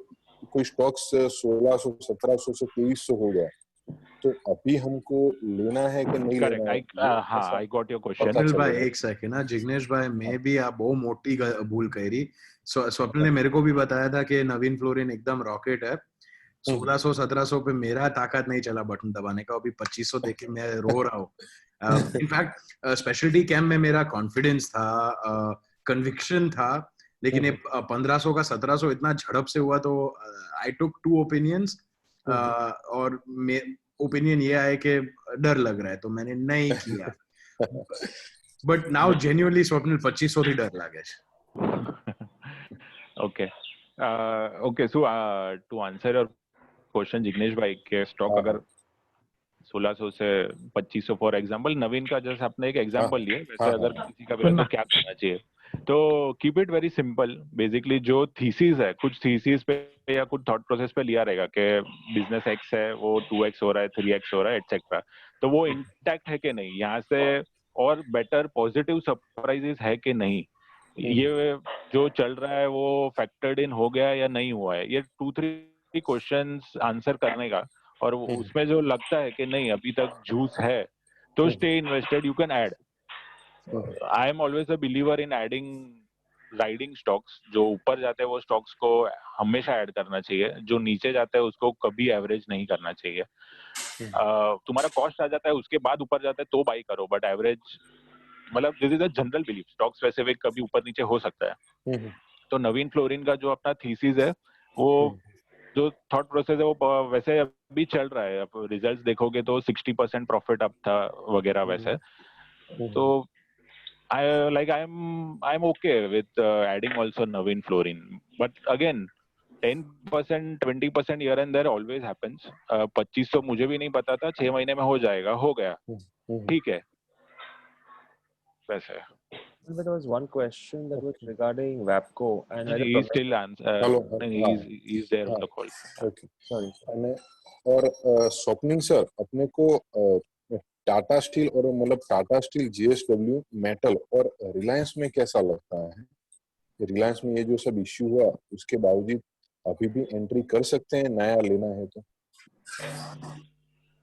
कोई स्टॉक्स 1600, 1700 से 2300 हो गया, तो अभी हमको लेना है कि नहीं करेक्ट लेना है, हाँ I got your question Swapnil भाई एक सेकंड ना, जिग्नेश भाई मैं भी आप बहुत मोटी भूल करी। स्वप्निल ने मेरे को भी बताया था कि नवीन फ्लोरिन एकदम रॉकेट है। 1600-1700 पे मेरा ताकत नहीं चला बटन दबाने का, अभी 2500 देख के मैं रो रहा हूँ। इनफैक्ट स्पेशलिटी कैम्प में मेरा कॉन्फिडेंस था, कन्विक्शन था, लेकिन ये 1500 का 1700 इतना झड़प से हुआ तो आई टुक 2 ओपिनियंस और ओपिनियन ये आया कि डर लग रहा है तो मैंने नहीं किया। बट नाउ जेन्युइनली स्वप्निल 2500 ही डर लागे। Okay so to answer your question Jignesh भाई के स्टॉक अगर 1600 से 2500 फॉर एग्जांपल, नवीन का जैसे आपने एक एग्जांपल लिया, वैसे अगर किसी का भी है तो क्या करना चाहिए, तो keep it very simple. Basically जो थीसिस है, कुछ थीसिस पे या कुछ थॉट प्रोसेस पे लिया रहेगा कि बिजनेस एक्स है वो 2x हो रहा है, 3x हो रहा है एटसेट्रा, तो वो इंटैक्ट है कि नहीं, यहाँ से और बेटर पॉजिटिव सरप्राइजेस है कि नहीं, ये जो चल रहा है वो फैक्टर्ड इन हो गया या नहीं हुआ है, ये 2-3 क्वेश्चंस आंसर करने का, और उसमें जो लगता है कि नहीं अभी तक जूस है तो stay invested, you can add. I am always a believer in adding riding stocks. जो ऊपर जाते हैं वो स्टॉक्स को हमेशा ऐड करना चाहिए, जो नीचे जाते हैं उसको कभी एवरेज नहीं करना चाहिए। तुम्हारा कॉस्ट आ जाता है उसके बाद ऊपर जाता है तो बाई करो, बट एवरेज मतलब this is a general belief, stock specific कभी ऊपर नीचे हो सकता है। तो नवीन फ्लोरिन का जो अपना थीसिस है वो जो थॉट प्रोसेस है वो वैसे अभी चल रहा है, आप रिजल्ट्स देखोगे तो 60% प्रॉफिट अप था वगैरह वैसे, तो I I'm okay with adding also Navin Florin, but again 10% 20% here and there always happens. 2500 मुझे भी नहीं पता था, 6 महीने में हो जाएगा, हो गया, ठीक है वैसे। There was one question that was regarding Wapco and he is still he's there on the call. Okay, sorry. और स्वप्निल सर अपने को टाटा स्टील और मतलब टाटा स्टील, JSW, मेटल और रिलायंस में कैसा लगता है? रिलायंस में ये जो सब इश्यू हुआ उसके बावजूद अभी भी एंट्री कर सकते हैं, नया लेना है तो?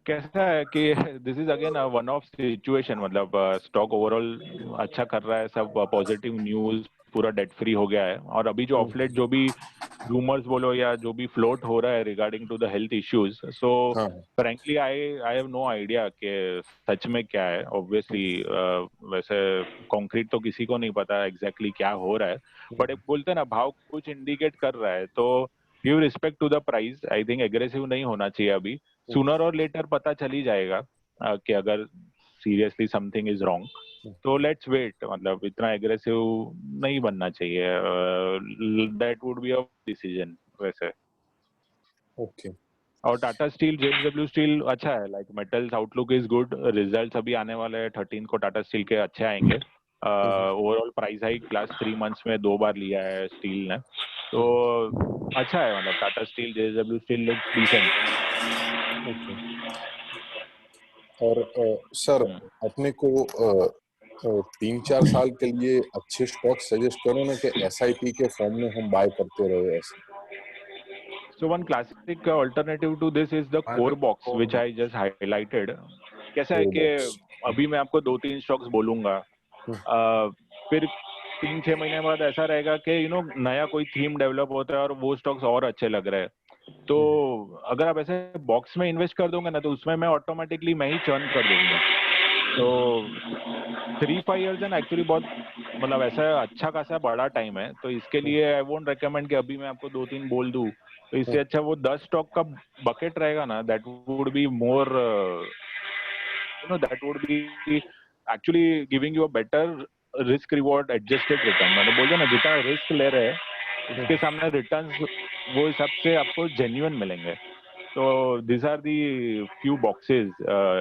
कैसा है कि this is again one of situation, मतलब स्टॉक ओवरऑल अच्छा कर रहा है, सब पॉजिटिव न्यूज, पूरा डेट फ्री हो गया है, और अभी जो ऑफलेट जो भी रूमर्स बोलो या जो भी फ्लोट हो रहा है regarding to the health issues, so frankly I have no idea कि सच में क्या है। ऑब्वियसली वैसे कॉन्क्रीट तो किसी को नहीं पता एग्जैक्टली क्या हो रहा है, बट एक बोलते हैं ना भाव कुछ इंडिकेट कर रहा है, तो give respect to the price. I think aggressive नहीं होना चाहिए अभी, सूनर और लेटर पता चल ही जाएगा कि अगर सीरियसली समथिंग इज रॉन्ग, तो लेट्स वेट, मतलब इतना एग्रेसिव नहीं बनना चाहिए, that would be a decision वैसे। ओके। और टाटा स्टील, JSW स्टील अच्छा है, like metals outlook is good, results अभी आने वाले हैं 13 को टाटा स्टील के अच्छे आएंगे। Overall price hike last 3 months में 2 बार लिया है स्टील ने, तो अच्छा है, मतलब Tata steel, JSW steel look decent. और सर अपने को 3-4 साल के लिए अच्छे स्टॉक सजेस्ट करो ना कि SIP के फॉर्म में हम बाय करते रहे ऐसे। So one classic alternative to this is the core box which I just highlighted. कैसा है कि अभी मैं आपको 2-3 स्टॉक्स बोलूंगा, फिर 3-6 महीने बाद ऐसा रहेगा कि नया कोई थीम डेवलप होता है और वो स्टॉक्स और अच्छे लग रहे हैं, तो अगर आप ऐसे बॉक्स में इन्वेस्ट कर दोगे ना तो उसमें मैं ऑटोमेटिकली मैं ही चर्न कर दूंगा। तो 3-5 इयर्स है ना एक्चुअली बहुत, मतलब ऐसा अच्छा खासा बड़ा टाइम है, तो इसके लिए आई वोंट रेकमेंड कि अभी मैं आपको 2-3 बोल दूं, तो इससे अच्छा वो 10 स्टॉक का बकेट रहेगा ना, that would be more that would be actually giving you a better risk reward adjusted return. मतलब बोलते ना जितना रिस्क ले रहे हैं उसके सामने रिटर्न्स वो हिसाब से आपको जेन्युइन मिलेंगे। तो these are the few boxes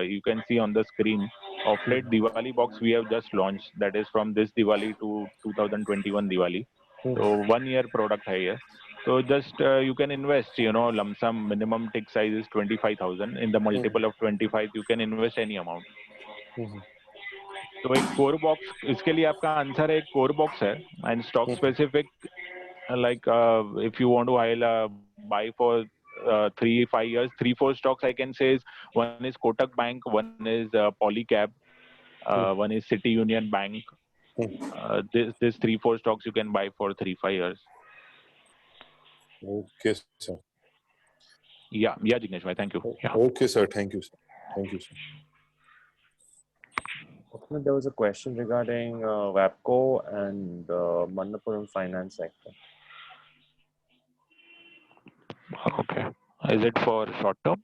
you can see on the screen. Of late Diwali box we have just launched, that is from this Diwali to 2021 Diwali. So 1 year product है ये, so just you can invest, lump sum, minimum tick size is 25,000, in the multiple of 25 you can invest any amount. तो एक core box, इसके लिए आपका answer है एक core box है, and stock specific like if you want to buy for 3-5 years. 3-4 stocks I can say is one is Kotak Bank, one is Polycab, one is City Union Bank. This 3-4 stocks you can buy for 3-5 years. Okay, sir. Yeah, Jignesh bhai, thank you. Yeah. Okay, sir. Thank you, sir. Thank you, sir. There was a question regarding WAPCO and Manappuram finance sector. Okay. Is it for short term?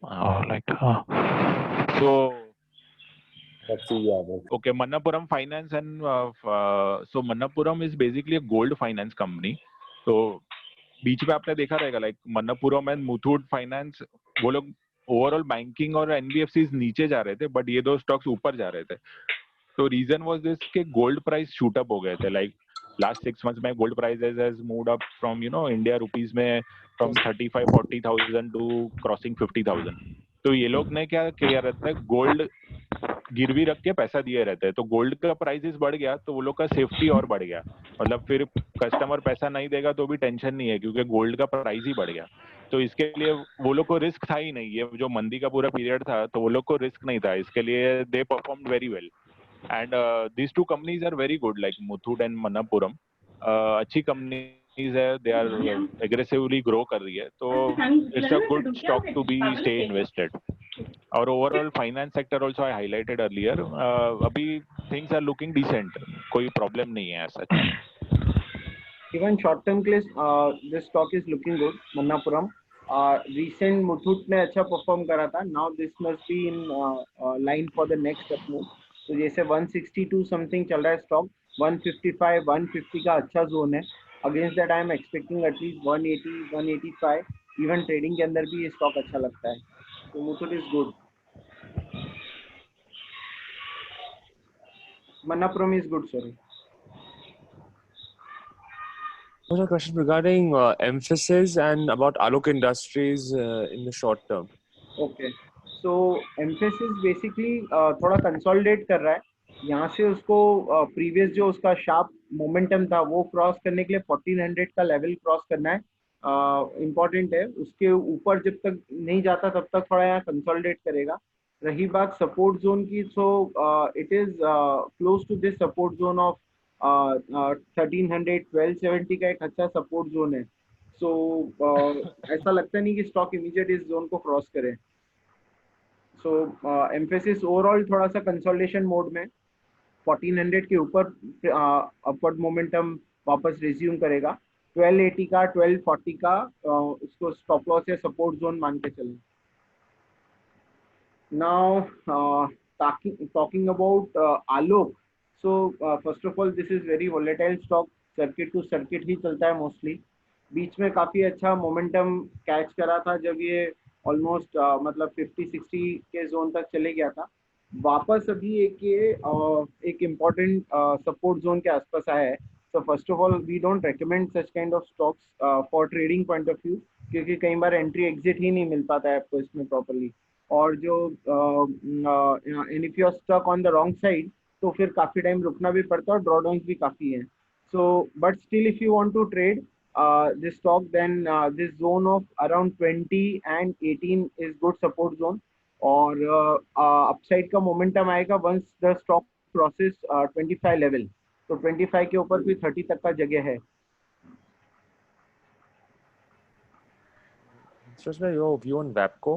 So okay, Manappuram Finance and so Manappuram is basically a gold finance company. So बीच में आपने देखा रहेगा like मन्नपुरम and Muthoot finance वो लोग overall banking और NBFCs नीचे जा रहे थे बट ये दो स्टॉक्स ऊपर जा रहे थे. तो रीजन वाज दिस के गोल्ड प्राइस शूट अप हो गए थे. लाइक लास्ट 6 months में gold prices has moved up from India rupees में फ्रॉम 35-40,000 टू क्रॉसिंग 50,000. तो ये लोग ने क्या किया रहता है, गोल्ड गिरवी रख के पैसा दिए रहते हैं. तो गोल्ड का प्राइसेस बढ़ गया तो वो लोग का सेफ्टी और बढ़ गया. मतलब फिर कस्टमर पैसा नहीं देगा तो भी टेंशन नहीं है क्योंकि गोल्ड का प्राइस ही बढ़ गया. तो इसके लिए वो लोग को रिस्क था ही नहीं. ये जो मंदी का पूरा पीरियड था तो वो लोग को रिस्क नहीं था. इसके लिए they performed very well. And these two companies are very good like Muthoot and Manappuram. अच्छी कंपनीज है. दे आर एग्रेसिवली ग्रो कर रही है. तो it's a good stock to be stay invested. और overall finance sector also I highlighted earlier. अभी things are looking decent. कोई problem नहीं है ऐसा. Even short term के लिए this stock is looking good. Manappuram recent Muthoot ने अच्छा परफॉर्म करा था. Now this must be in line for the next step move. तो जैसे 162 समथिंग चल रहा है स्टॉक, 155 150 का अच्छा जोन है. Against that I am expecting at least 180 185. Even trading के अंदर भी ये स्टॉक अच्छा लगता है. तो Muthoot is good. Manappuram is good, sorry. There's a question regarding Mphasis and about Alok Industries in the short term. Okay. So Mphasis basically थोड़ा consolidate कर रहा है. यहाँ से उसको प्रीवियस जो उसका शार्प मोमेंटम था वो क्रॉस करने के लिए 1400 का लेवल क्रॉस करना है. इम्पोर्टेंट है. उसके ऊपर जब तक नहीं जाता तब तक थोड़ा यहाँ कंसोलिडेट करेगा. रही बात सपोर्ट जोन की, so it is close to this support zone of 1300 1270 का एक अच्छा सपोर्ट जोन है. सो ऐसा लगता नहीं कि स्टॉक इमीडिएट इस जोन को क्रॉस करे. सो एम्फेसिस ओवरऑल थोड़ा सा कंसोलिडेशन मोड में 1400 के ऊपर अपवर्ड मोमेंटम वापस रिज्यूम करेगा. 1280 का 1240 का उसको स्टॉप लॉस या सपोर्ट जोन मान के चलें. Now talking about Alok. So first of all, this is very volatile stock. Circuit to circuit ही चलता है मोस्टली. बीच में काफी अच्छा मोमेंटम कैच करा था जब ये ऑलमोस्ट मतलब 50-60 के जोन तक चले गया था. वापस अभी एक इम्पोर्टेंट सपोर्ट जोन के आसपास आया है. So first of all we don't recommend such kind of stocks for trading point of view, क्योंकि कई बार एंट्री एग्जिट ही नहीं मिल पाता है आपको इसमें प्रॉपरली. और जो and if you are stuck on the wrong side तो फिर काफी टाइम रुकना भी पड़ता है और ड्रॉडाउन्स भी काफी हैं. So but still if you want to trade this stock, then this zone of around 20 and 18 is good support zone. और upside का momentum आएगा once the stock crosses 25 level. तो 25 के ऊपर भी 30 तक का जगह है. Just your view on WAPCO.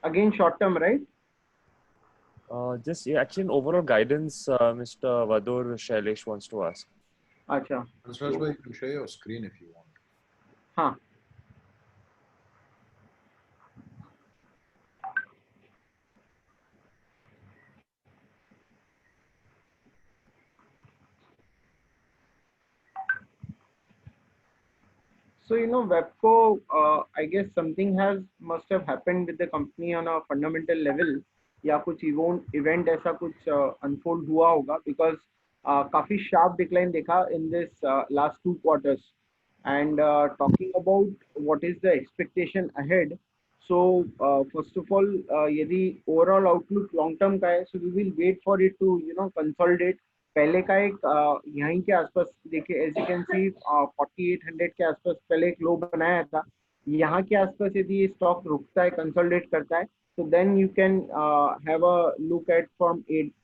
Again short term, right? Just actually an overall guidance, Mr. Vadur Shailesh wants to ask. Acha. Hansraj bhai, you can share your screen if you want. हाँ. So WAPCO, I guess something must have happened with the company on a fundamental level. या कुछ event ऐसा कुछ unfold हुआ होगा, because काफी sharp decline देखा in this last 2 quarters. And talking about what is the expectation ahead. So first of all यदि overall outlook long term का है, so we will wait for it to consolidate पहले का एक यहीं के आसपास देखिए, एज यू कैन सी 4800 के आसपास पहले एक लो बनाया था। यहाँ के आसपास यदि ये स्टॉक रुकता है, कंसोलिडेट करता है, तो then you can have a look at from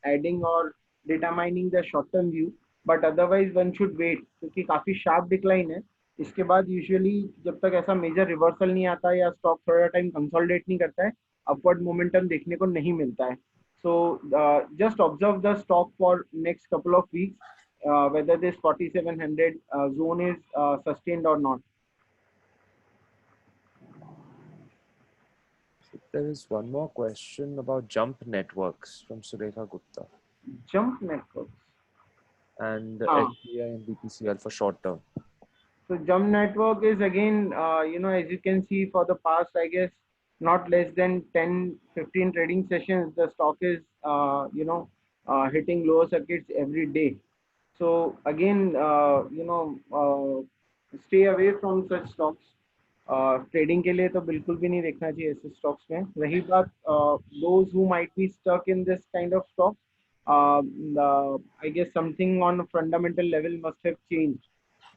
adding और determining the short term view, but otherwise one should wait, क्योंकि काफी शार्प डिक्लाइन है। इसके बाद यूजुअली जब तक ऐसा मेजर रिवर्सल नहीं आता या स्टॉक थोड़ा टाइम कंसोलिडेट नहीं करता है, अपवर्ड मोमेंटम देखने को नहीं मिलता है। So just observe the stock for next couple of weeks, whether this 4700 zone is sustained or not. There is one more question about Jump Networks from Surekha Gupta. Jump Networks. And SBI and BPCL for short term. So Jump Network is again, as you can see for the past, I guess, not less than 10-15 trading sessions, the stock is hitting lower circuits every day. So again, stay away from such stocks. Trading के लिए तो बिल्कुल भी नहीं देखना चाहिए ऐसे stocks में। रही बात those who might be stuck in this kind of stock, I guess something on a fundamental level must have changed.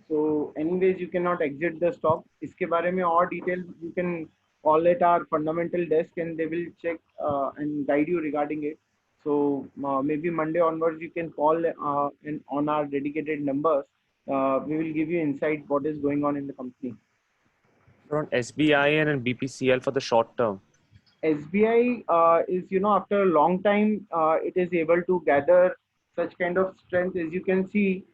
So anyways, you cannot exit the stock. इसके बारे में और detail you can call it our fundamental desk and they will check and guide you regarding it. So maybe Monday onwards you can call on our dedicated numbers. We will give you insight what is going on in the company. On SBI and BPCL for the short term. SBI is, after a long time, it is able to gather such kind of strength. As you can see,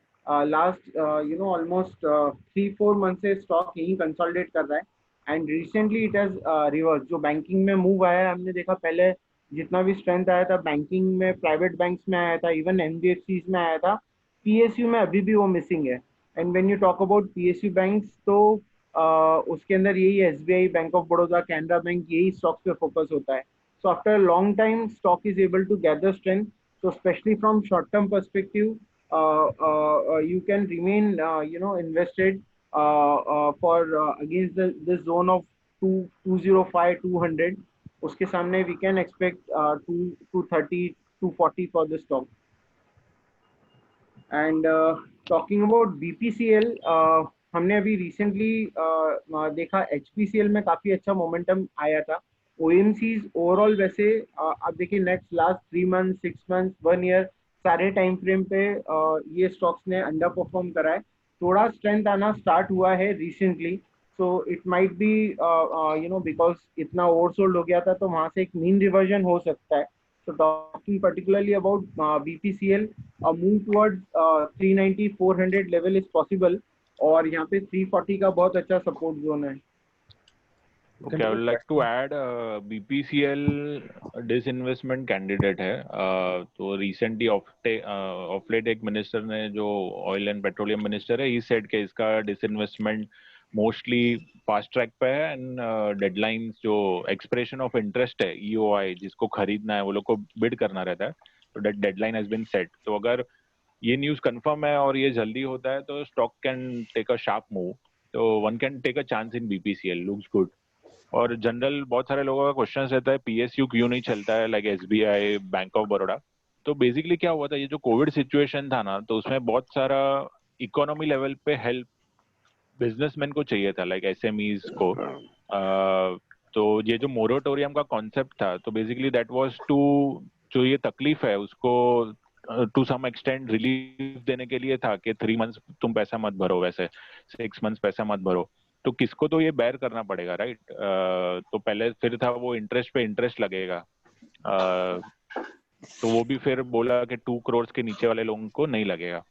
last, almost 3-4 months से stock यहीं consolidate कर रहा है, and recently it has reversed. जो banking में move आया है, हमने देखा पहले जितना भी strength आया था banking में, private banks में आया था, even NBFCs में आया था, PSU में अभी भी वो missing है. And when you talk about PSU banks, तो उसके अंदर यही SBI, bank of Baroda, Canara bank, यही स्टॉक्स पे फोकस होता है. So after long time stock is able to gather strength. So especially from short-term perspective, you can remain, invested for against this zone of 205, 200. उसके सामने we can expect 230, 240 for the stock. And talking about BPCL, हमने अभी recently देखा HPCL में काफी अच्छा momentum आया था. OMCs ओवरऑल वैसे आप देखिए next last 3 month, 6 month, 1 year सारे टाइम फ्रेम पे ये स्टॉक्स ने अंडर परफॉर्म करा है. थोड़ा स्ट्रेंथ आना स्टार्ट हुआ है recently, so it might be because इतना ओवरसोल्ड हो गया था तो वहां से एक मीन रिवर्जन हो सकता है. So talking particularly about BPCL, a move towards 390, 400 level is possible, और यहाँ पे 340 का बहुत अच्छा सपोर्ट जोन है. Okay, I would like to add BPCL disinvestment candidate है. तो recently of late एक मिनिस्टर ने जो ऑयल एंड पेट्रोलियम मिनिस्टर है, he said कि इसका disinvestment mostly फास्ट ट्रैक पे है एंड डेडलाइंस जो एक्सप्रेशन ऑफ इंटरेस्ट है EOI जिसको खरीदना है वो लोग को बिड करना रहता है, तो that deadline has been set. तो अगर ये न्यूज़ कंफर्म है और ये जल्दी होता है तो stock can take a sharp move. तो one can take a chance in BPCL, looks good. और जनरल बहुत सारे लोगों का क्वेश्चन रहता है PSU क्यों नहीं चलता है, like SBI, bank of Baroda. तो बेसिकली क्या हुआ था, ये जो कोविड सिचुएशन था ना, तो उसमें बहुत सारा इकोनॉमी लेवल पे हेल्प बिजनेसमैन को चाहिए था, लाइक SMEs को. तो ये जो मोरेटोरियम का कॉन्सेप्ट था, तो बेसिकली दैट वाज टू, जो ये तकलीफ है उसको टू सम एक्सटेंट रिलीफ देने के लिए था कि 3 मंथ्स तुम पैसा मत भरो, वैसे 6 मंथ्स पैसा मत भरो. तो किसको तो ये बेयर करना पड़ेगा, राइट? तो पहले फिर था वो इंटरेस्ट पे इंटरेस्ट लगेगा, तो वो भी फिर बोला कि 2 करोड़ के नीचे वाले लोगों को नहीं लगेगा.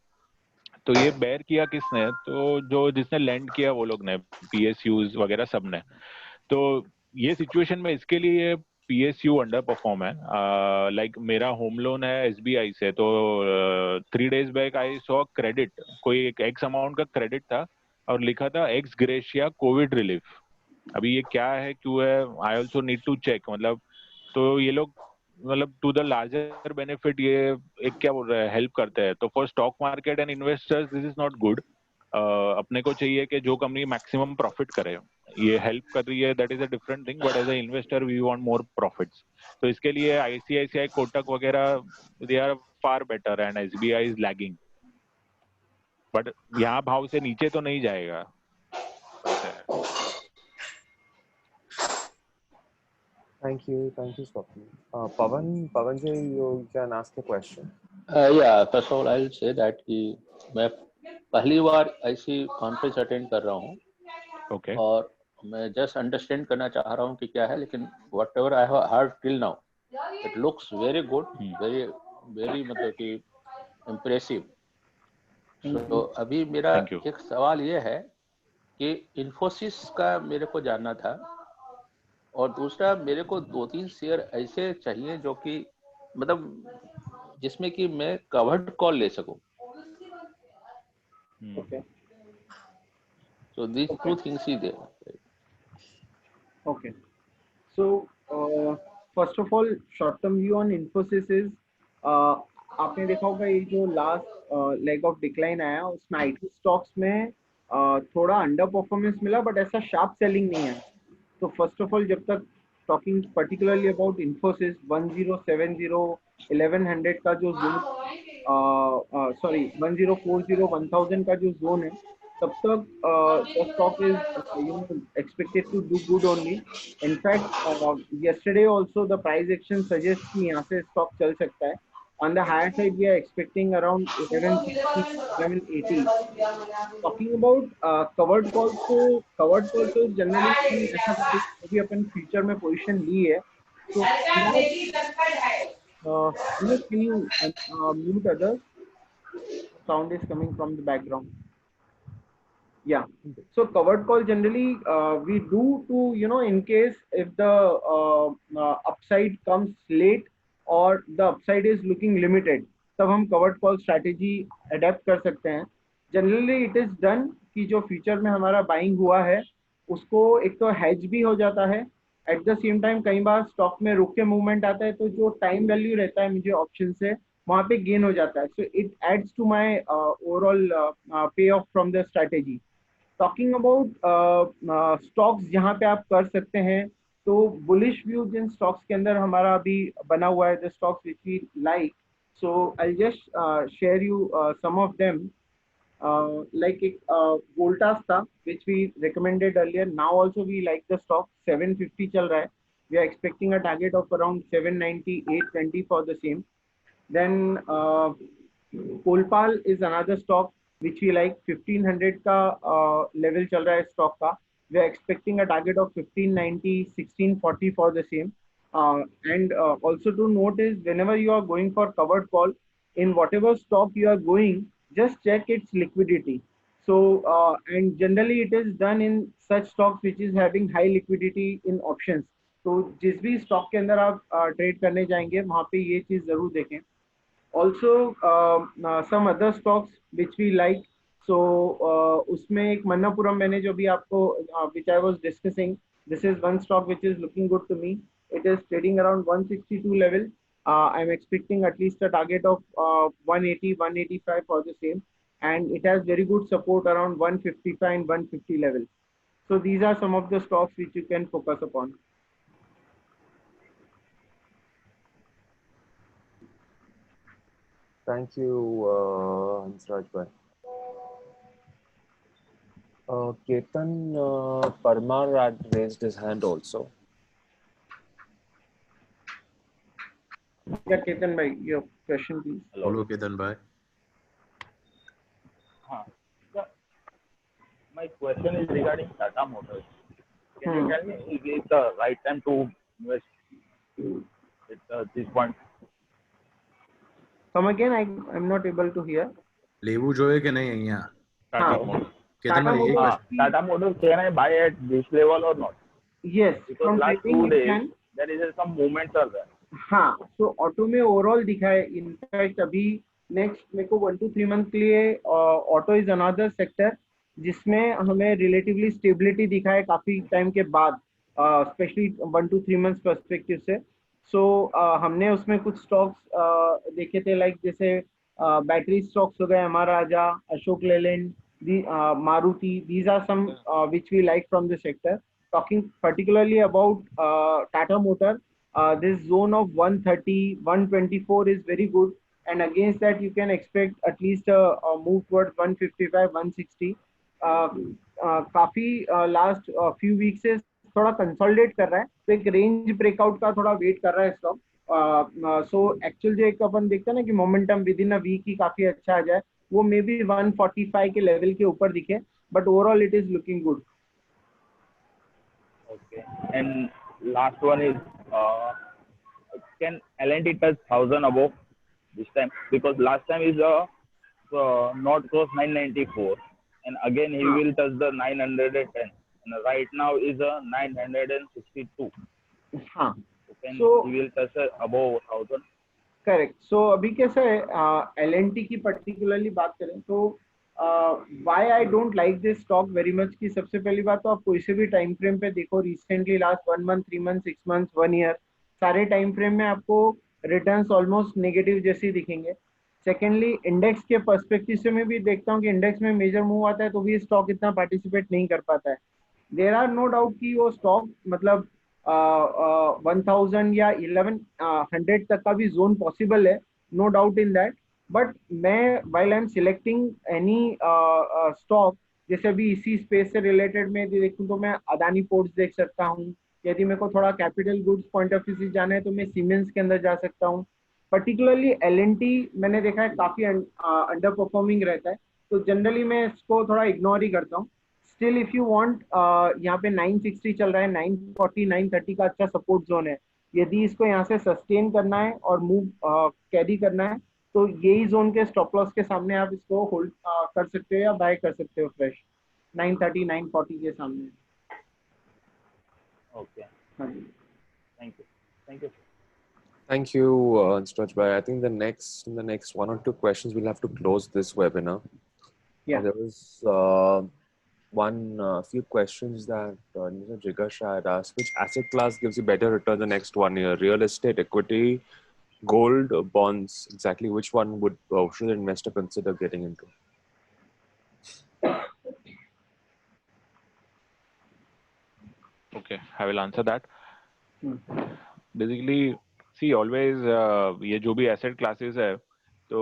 तो ये बेयर किया किसने? तो जो जिसने लैंड किया वो लोग ने, PSUs वगैरह सब ने. तो ये सिचुएशन में इसके लिए PSU अंडर परफॉर्म है. लाइक मेरा होम लोन है SBI से, तो 3 days back I saw credit, कोई एक एक्स अमाउंट का क्रेडिट था और लिखा था एक्स ग्रेशिया कोविड रिलीफ. अभी ये क्या है, क्यों है, I also need to check. मतलब तो ये लोग मतलब टू द लार्जर बेनिफिट ये एक क्या बोल रहे हैं, हेल्प करते हैं. तो for stock market and investors this is not good. अपने को चाहिए कि जो कंपनी मैक्सिमम प्रॉफिट करे. ये हेल्प कर रही है, that is a different thing, but as a investor we want more profits. तो इसके लिए ICICI, कोटक वगैरह, they are far better and SBI is lagging. But यहाँ भाव से नीचे तो नहीं जाएगा. Thank you, Swapnil. Pavan ji, you can ask a question. Yeah, first of all, I'll say that कि मैं पहली बार ऐसी कॉन्फ्रेंस अटेंड कर रहा हूँ. Okay. और मैं जस्ट अंडरस्टैंड करना चाह रहा हूँ कि क्या है, लेकिन whatever I have heard till now, it looks very good, very मतलब कि impressive. So अभी मेरा एक सवाल ये है कि इन्फोसिस का मेरे को जानना था, और दूसरा मेरे को 2-3 शेयर ऐसे चाहिए जो कि मतलब जिसमें कि मैं कवर्ड कॉल ले सकूं. Okay. So these two things is there. Okay. So first of all, short-term view on Infosys is आपने देखा होगा ये जो लास्ट लेग ऑफ डिक्लाइन आया उसमें आईटी स्टॉक्स में थोड़ा अंडर परफॉर्मेंस मिला, बट ऐसा शार्प सेलिंग नहीं है. तो फर्स्ट ऑफ ऑल जब तक टॉकिंग पर्टिकुलरली अबाउट इन्फोसिस 1070 1100 का जो जोन, सॉरी 1040 1000 का जो जोन है, तब तक the stock is expected to do good only. In fact, yesterday also the price action suggests कि यहाँ से stock चल सकता है. On the higher side, we are expecting around 1160, 1180. Talking about covered calls, so covered calls is generally ऐसा अभी अपन future में position ली है. So can you mute others? Sound is coming from the background. Yeah, so covered call generally we do to, you know, in case if the upside comes late or the upside is looking limited, तब हम covered call strategy adapt कर सकते हैं. Generally it is done कि जो future में हमारा buying हुआ है उसको एक तो hedge भी हो जाता है. At the same time कई बार stock में रुक के movement आता है, तो जो time value रहता है मुझे option से वहाँ पे gain हो जाता है. So it adds to my overall payoff from the strategy. Talking about stocks जहाँ पे आप कर सकते हैं, तो बुलिश व्यू जिन स्टॉक्स के अंदर हमारा अभी बना हुआ है, the stocks which we like, so I just share you some of them. Like एक वोल्टास था which we recommended earlier. Now also we like the stock. 750 चल रहा है. We are expecting a target of around 790, 820 for the same. Then Colpal is another stock which we like. 1500 का level चल रहा है stock का. We are expecting a target of 1590, 1640 for the same. And also to note is whenever you are going for covered call, in whatever stock you are going, just check its liquidity. So and generally it is done in such stocks which is having high liquidity in options. तो जिस भी stock के अंदर आप trade करने जाएंगे वहाँ पे ये चीज़ जरूर देखें. Also some other stocks which we like. So उसमें एक मन्नापुरम मैंने जो भी आपको which I was discussing, this is one stock which is looking good to me. It is trading around 162 level. I'm expecting at least a target of 180, 185 for the same, and it has very good support around 155 and 150 level. So these are some of the stocks which you can focus upon. Thank you, Hansraj bhai. Ketan Parmar had raised his hand also. Yeah, Ketan bhai, your question please. Hello, Ketan bhai. My question is regarding Tata Motors. Can you tell me if it's the right time to invest at this point? Come again, I'm not able to hear. लेवू जो है कि नहीं है यहाँ? Tata Motors, can I buy at this level or not? Yes. Because last 2 days there is some movements are there. हाँ, so auto में overall दिखा है. इनफैक्ट अभी नेक्स्ट मेरे को 1 to 3 मंथ के लिए ऑटो इज अनदर सेक्टर जिसमें हमें रिलेटिवली स्टेबिलिटी दिखा है काफी टाइम के बाद, स्पेशली 1 to 3 मंथ्स पर्सपेक्टिव से. सो हमने उसमें कुछ स्टॉक्स देखे थे, लाइक जैसे बैटरी स्टॉक्स हो गए, Amara Raja, Ashok Leyland, Maruti. These are some which we like from the sector. Talking particularly about Tata motor, this zone of 130 124 is very good. and against that you can expect at least a move towards 155, 160. काफी last few week से थोड़ा consolidate कर रहा है, तो एक range breakout का थोड़ा वेट कर रहा है स्टॉक. सो एक्चुअल जो एक अपन देखते हैं ना कि momentum within a week ही काफी अच्छा आ जाए, वो मे बी 145 के लेवल के ऊपर दिखे, but overall it is looking good. Okay. And last one is, can L&T touch 1,000 above this time? Because last time is not close 994, and again he will touch the 910, and right now is a 962. हाँ. So he will touch above 1,000. Correct. सो अभी कैसा है, L&T की particularly बात करें तो why I don't like this stock very much की सबसे पहली बात तो आप कोई से भी टाइम फ्रेम पे देखो, recently last 1 month, 3 month, 6 month, 1 year, सारे टाइम फ्रेम में आपको रिटर्न्स ऑलमोस्ट नेगेटिव जैसे ही दिखेंगे. सेकेंडली इंडेक्स के पर्सपेक्टिव से मैं भी देखता हूँ कि इंडेक्स में मेजर मूव आता है तो भी स्टॉक इतना पार्टिसिपेट नहीं कर पाता है. देयर आर नो डाउट कि वो स्टॉक मतलब 1000 या 1100 तक का भी जोन पॉसिबल है, no doubt in that. But मैं while I am selecting any stock, जैसे अभी इसी स्पेस से रिलेटेड में देखूँ तो मैं अदानी पोर्ट्स देख सकता हूँ, यदि मेरे को थोड़ा capital goods point of view से जाना है तो मैं सीमेंस के अंदर जा सकता हूँ. पर्टिकुलरली L&T मैंने देखा है काफी अंडर परफॉर्मिंग रहता है, तो जनरली मैं इसको थोड़ा इग्नोर ही करता हूँ. स्टिल इफ यू वांट, यहाँ पे 960 चल रहा है, 940 930 का अच्छा सपोर्ट जोन है. यदि इसको यहाँ से सस्टेन करना है और मूव कैरी करना है तो यही जोन के स्टॉप लॉस के सामने आप इसको होल्ड कर सकते हो या बाय कर सकते हो फ्रेश 930 940 के सामने. Okay. हाँ जी. Thank you. Thank you. Thank you, Anstraj Bhai. I think in the next 1 or 2 questions, we'll have to close this webinar. Yeah. There was few questions that Jigar Shah had asked. Which asset class gives you better return the next 1 year? Real estate, equity, gold, bonds? Exactly which one should an investor consider getting into? Okay, I will answer that. Basically, see, always ये जो भी asset classes है, तो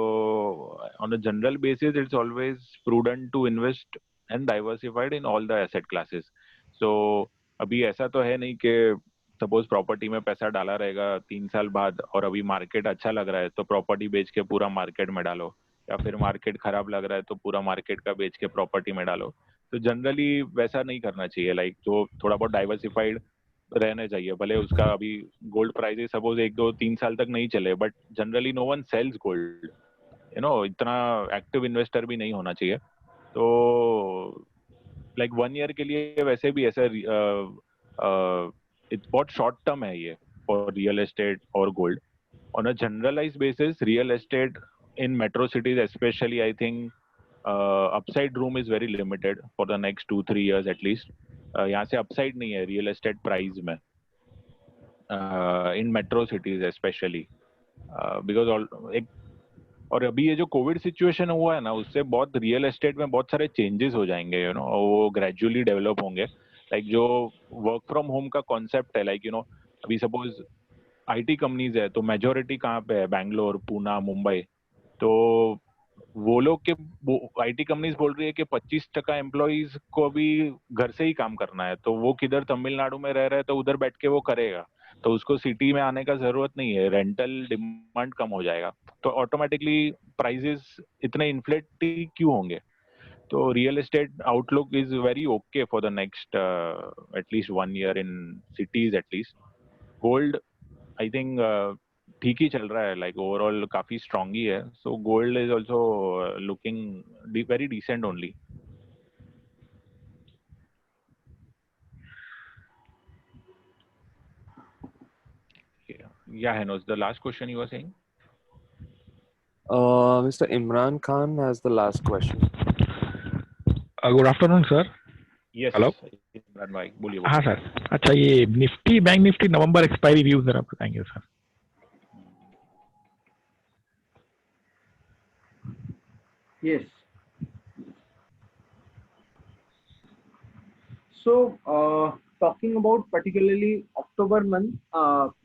on a general basis, it's always prudent to invest and diversified in all the asset classes. So अभी ऐसा तो है नहीं कि सपोज प्रॉपर्टी में पैसा डाला रहेगा 3 साल बाद और अभी मार्केट अच्छा लग रहा है तो प्रॉपर्टी बेच के पूरा मार्केट में डालो, या फिर मार्केट खराब लग रहा है तो पूरा मार्केट का बेच के प्रॉपर्टी में डालो. तो जनरली वैसा नहीं करना चाहिए. लाइक जो थोड़ा बहुत डाइवर्सिफाइड रहना चाहिए. भले उसका अभी गोल्ड प्राइसेस सपोज 1 2 3 साल तक नहीं चले, but generally no one sells gold, इतना एक्टिव इन्वेस्टर भी नहीं होना चाहिए. तो लाइक 1 ईयर के लिए वैसे भी ऐसा बहुत शॉर्ट टर्म है ये फॉर रियल एस्टेट और gold. On a generalize basis real estate in metro cities specially, I think upside room is very limited for the next 2-3 years at least. यहाँ से अपसाइड नहीं है रियल एस्टेट प्राइस में in metro cities specially, because और अभी ये जो Covid situation हुआ है ना, उससे बहुत रियल एस्टेट में बहुत सारे चेंजेस हो जाएंगे, वो ग्रेजुअली डेवलप होंगे. लाइक जो वर्क फ्रॉम होम का कॉन्सेप्ट है, लाइक अभी सपोज आईटी कंपनीज है तो मेजोरिटी कहाँ पे है, बैंगलोर, पूना, मुंबई. तो वो लोग के आईटी कंपनीज बोल रही है कि 25% एम्प्लॉइज को भी घर से ही काम करना है. तो वो किधर तमिलनाडु में रह रहा है तो उधर बैठ के वो करेगा, तो उसको सिटी में आने का जरूरत नहीं है. रेंटल डिमांड कम हो जाएगा, तो ऑटोमेटिकली प्राइसेस इतने इन्फ्लेट क्यों होंगे. तो real estate outlook is very okay for the next at least 1 year in cities at least. Gold I think ठीक ही चल रहा है, लाइक ओवरऑल काफी स्ट्रांग ही है. So gold is also looking very decent only. Yeah, Henos, the last question you were saying? Mr. Imran Khan has the last question. Good afternoon sir. Yes. Hello. Imran भाई बोलिए. हाँ sir. अच्छा, ये Nifty, bank Nifty नवंबर expiry view जरा बताएंगे sir. Yes. So, talking about particularly October month,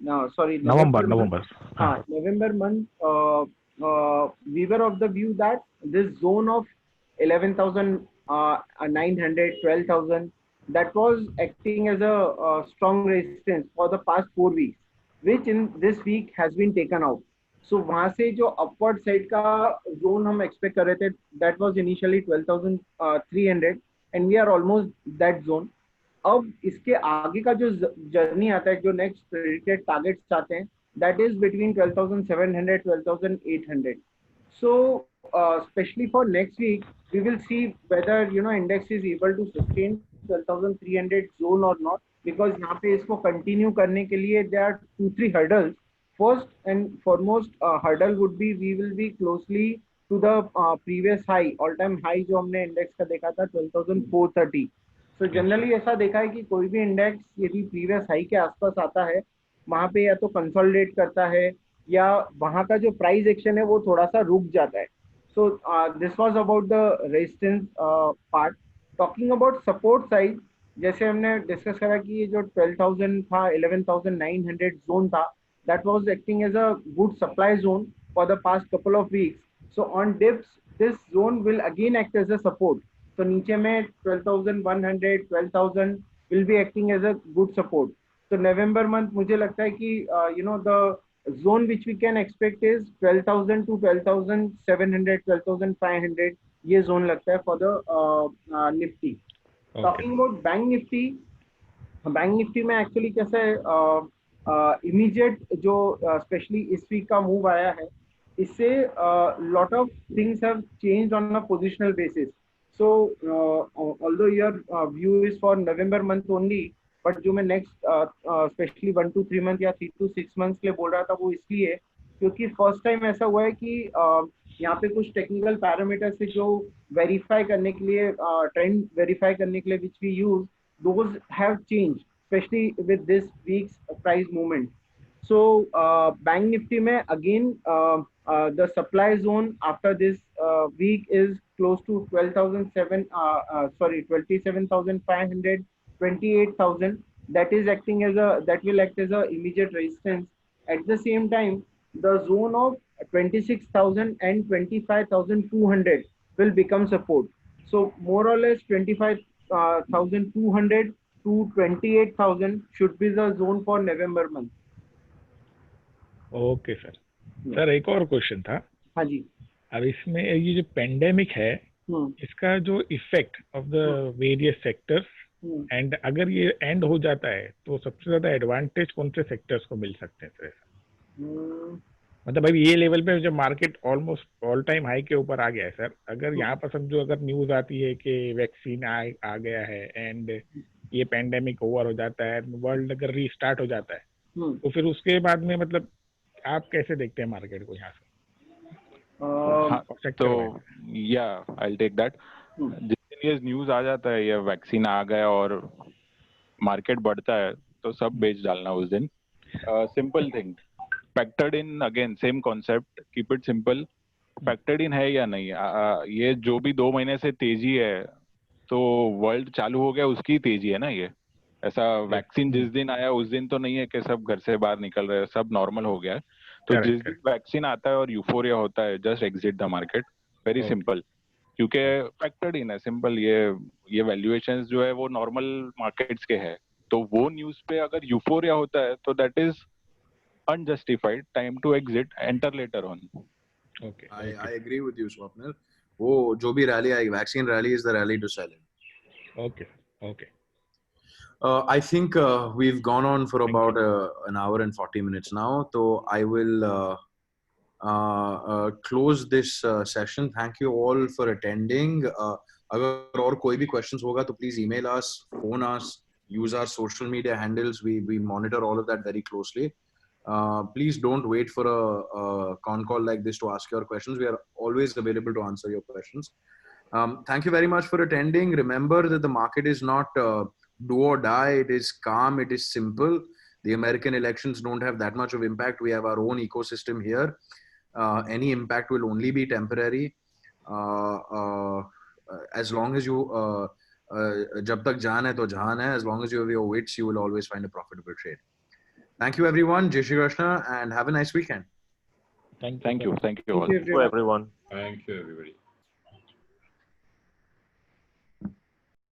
November month. हाँ, November month we were of the view that this zone of 11,900, 12,000, that was acting as a strong resistance for the past 4 weeks, which in this week has been taken out. So वहां से जो upward side का zone हम expect कर रहे थे, that was initially 12,300 and we are almost that zone. अब इसके आगे का जो जर्नी आता है, जो नेक्स्ट प्रेडिक्टेड टारगेट्स आते हैं, that is between 12,700, 12,800. So especially for next week, we will see whether index is able to sustain 12,300 zone or not, because यहाँ पे इसको continue करने के लिए there are 2-3 hurdles. First and foremost hurdle would be we will be closely to the previous high, all time high जो हमने index का देखा था 12,430. So generally ऐसा देखा है कि कोई भी इंडेक्स यदि प्रीवियस हाई के आसपास आता है, वहां पे या तो कंसोलिडेट करता है या वहां का जो प्राइस एक्शन है वो थोड़ा सा रुक जाता है. So this was about the resistance part. Talking about support side, जैसे हमने डिस्कस करा कि ये जो 12,000 था, 11,900 जोन था, that was acting as a good supply zone for the past couple of weeks. So on dips this zone will again act as a support. तो नीचे में 12,100, 12,000 will be acting as a good support. तो November month मुझे लगता है कि the zone which we can expect is 12,000 to 12,700, 12,500. ये zone लगता है for the Nifty. Talking about Bank Nifty में actually कैसा है, immediate जो especially इस week का move आया है, इससे lot of things have changed on a positional basis. So although your view is for November month only, but जो मैं नेक्स्ट स्पेशली 1 to 3 मंथ या 3 to 6 मंथ्स के लिए बोल रहा था, वो इसलिए क्योंकि फर्स्ट टाइम ऐसा हुआ है कि यहाँ पे कुछ टेक्निकल पैरामीटर से जो वेरीफाई करने के लिए, ट्रेंड वेरीफाई करने के लिए which we use, those have change specially with this weeks price movement. So bank Nifty में again the supply zone after this week is close to 27,500, 28,000. that is acting as that will act as a immediate resistance. At the same time, the zone of 26,000 and 25,200 will become support. So more or less 25,200 to 28,000 should be the zone for November month. Okay sir. Sir एक और question था. हाँ जी. अब इसमें ये जो pandemic है, इसका जो effect of the various sectors, and अगर ये एंड हो जाता है तो सबसे ज्यादा एडवांटेज कौन से सेक्टर्स को मिल सकते हैं सर? मतलब भाई ये लेवल पे जब market almost all time high के ऊपर आ गया है सर, अगर यहाँ पर समझो अगर न्यूज आती है कि वैक्सीन आ गया है एंड ये पेंडेमिक ओवर हो जाता है, वर्ल्ड अगर रीस्टार्ट हो जाता है, तो फिर उसके बाद में मतलब आप कैसे देखते हैं मार्केट को यहाँ से? तो या आई विल टेक दैट. ये न्यूज आ जाता है ये वैक्सीन आ गया और मार्केट बढ़ता है, तो सब बेच डालना उस दिन. Simple thing, factored in, again same concept, keep it simple. Factored इन है या नहीं, ये जो भी 2 महीने से तेजी है, तो वर्ल्ड चालू हो गया उसकी तेजी है ना ये. ऐसा वैक्सीन जिस दिन आया उस दिन तो नहीं है कि सब घर से बाहर निकल रहे हैं, सब नॉर्मल हो गया है. तो जिस दिन वैक्सीन आता है और यूफोरिया होता है, just exit the market. Very simple, क्योंकि फैक्टर्ड इन है. सिंपल, ये वैल्यूएशंस जो है वो नॉर्मल मार्केट्स के है. तो वो न्यूज पे अगर यूफोरिया होता है तो that is unjustified, time to exit, enter later on. Okay, I agree with you Swapnil. वो जो भी रैली आई, vaccine rally is the rally to sell in. Okay okay. I think we've gone on for about an hour and 40 minutes now. So I will close this session. Thank you all for attending. अगर और कोई भी questions होगा तो please email us, phone us, use our social media handles. We monitor all of that very closely. Please don't wait for a con call like this to ask your questions. We are always available to answer your questions. Thank you very much for attending. Remember that the market is not do or die. It is calm. It is simple. The American elections don't have that much of impact. We have our own ecosystem here. Any impact will only be temporary. As long as you jab tak jaan hai to jaan hai. As long as you have your wits, you will always find a profitable trade. Thank you everyone. Jai Shri Krishna and have a nice weekend. Thank you all. Thank you, everyone. Thank you, everybody.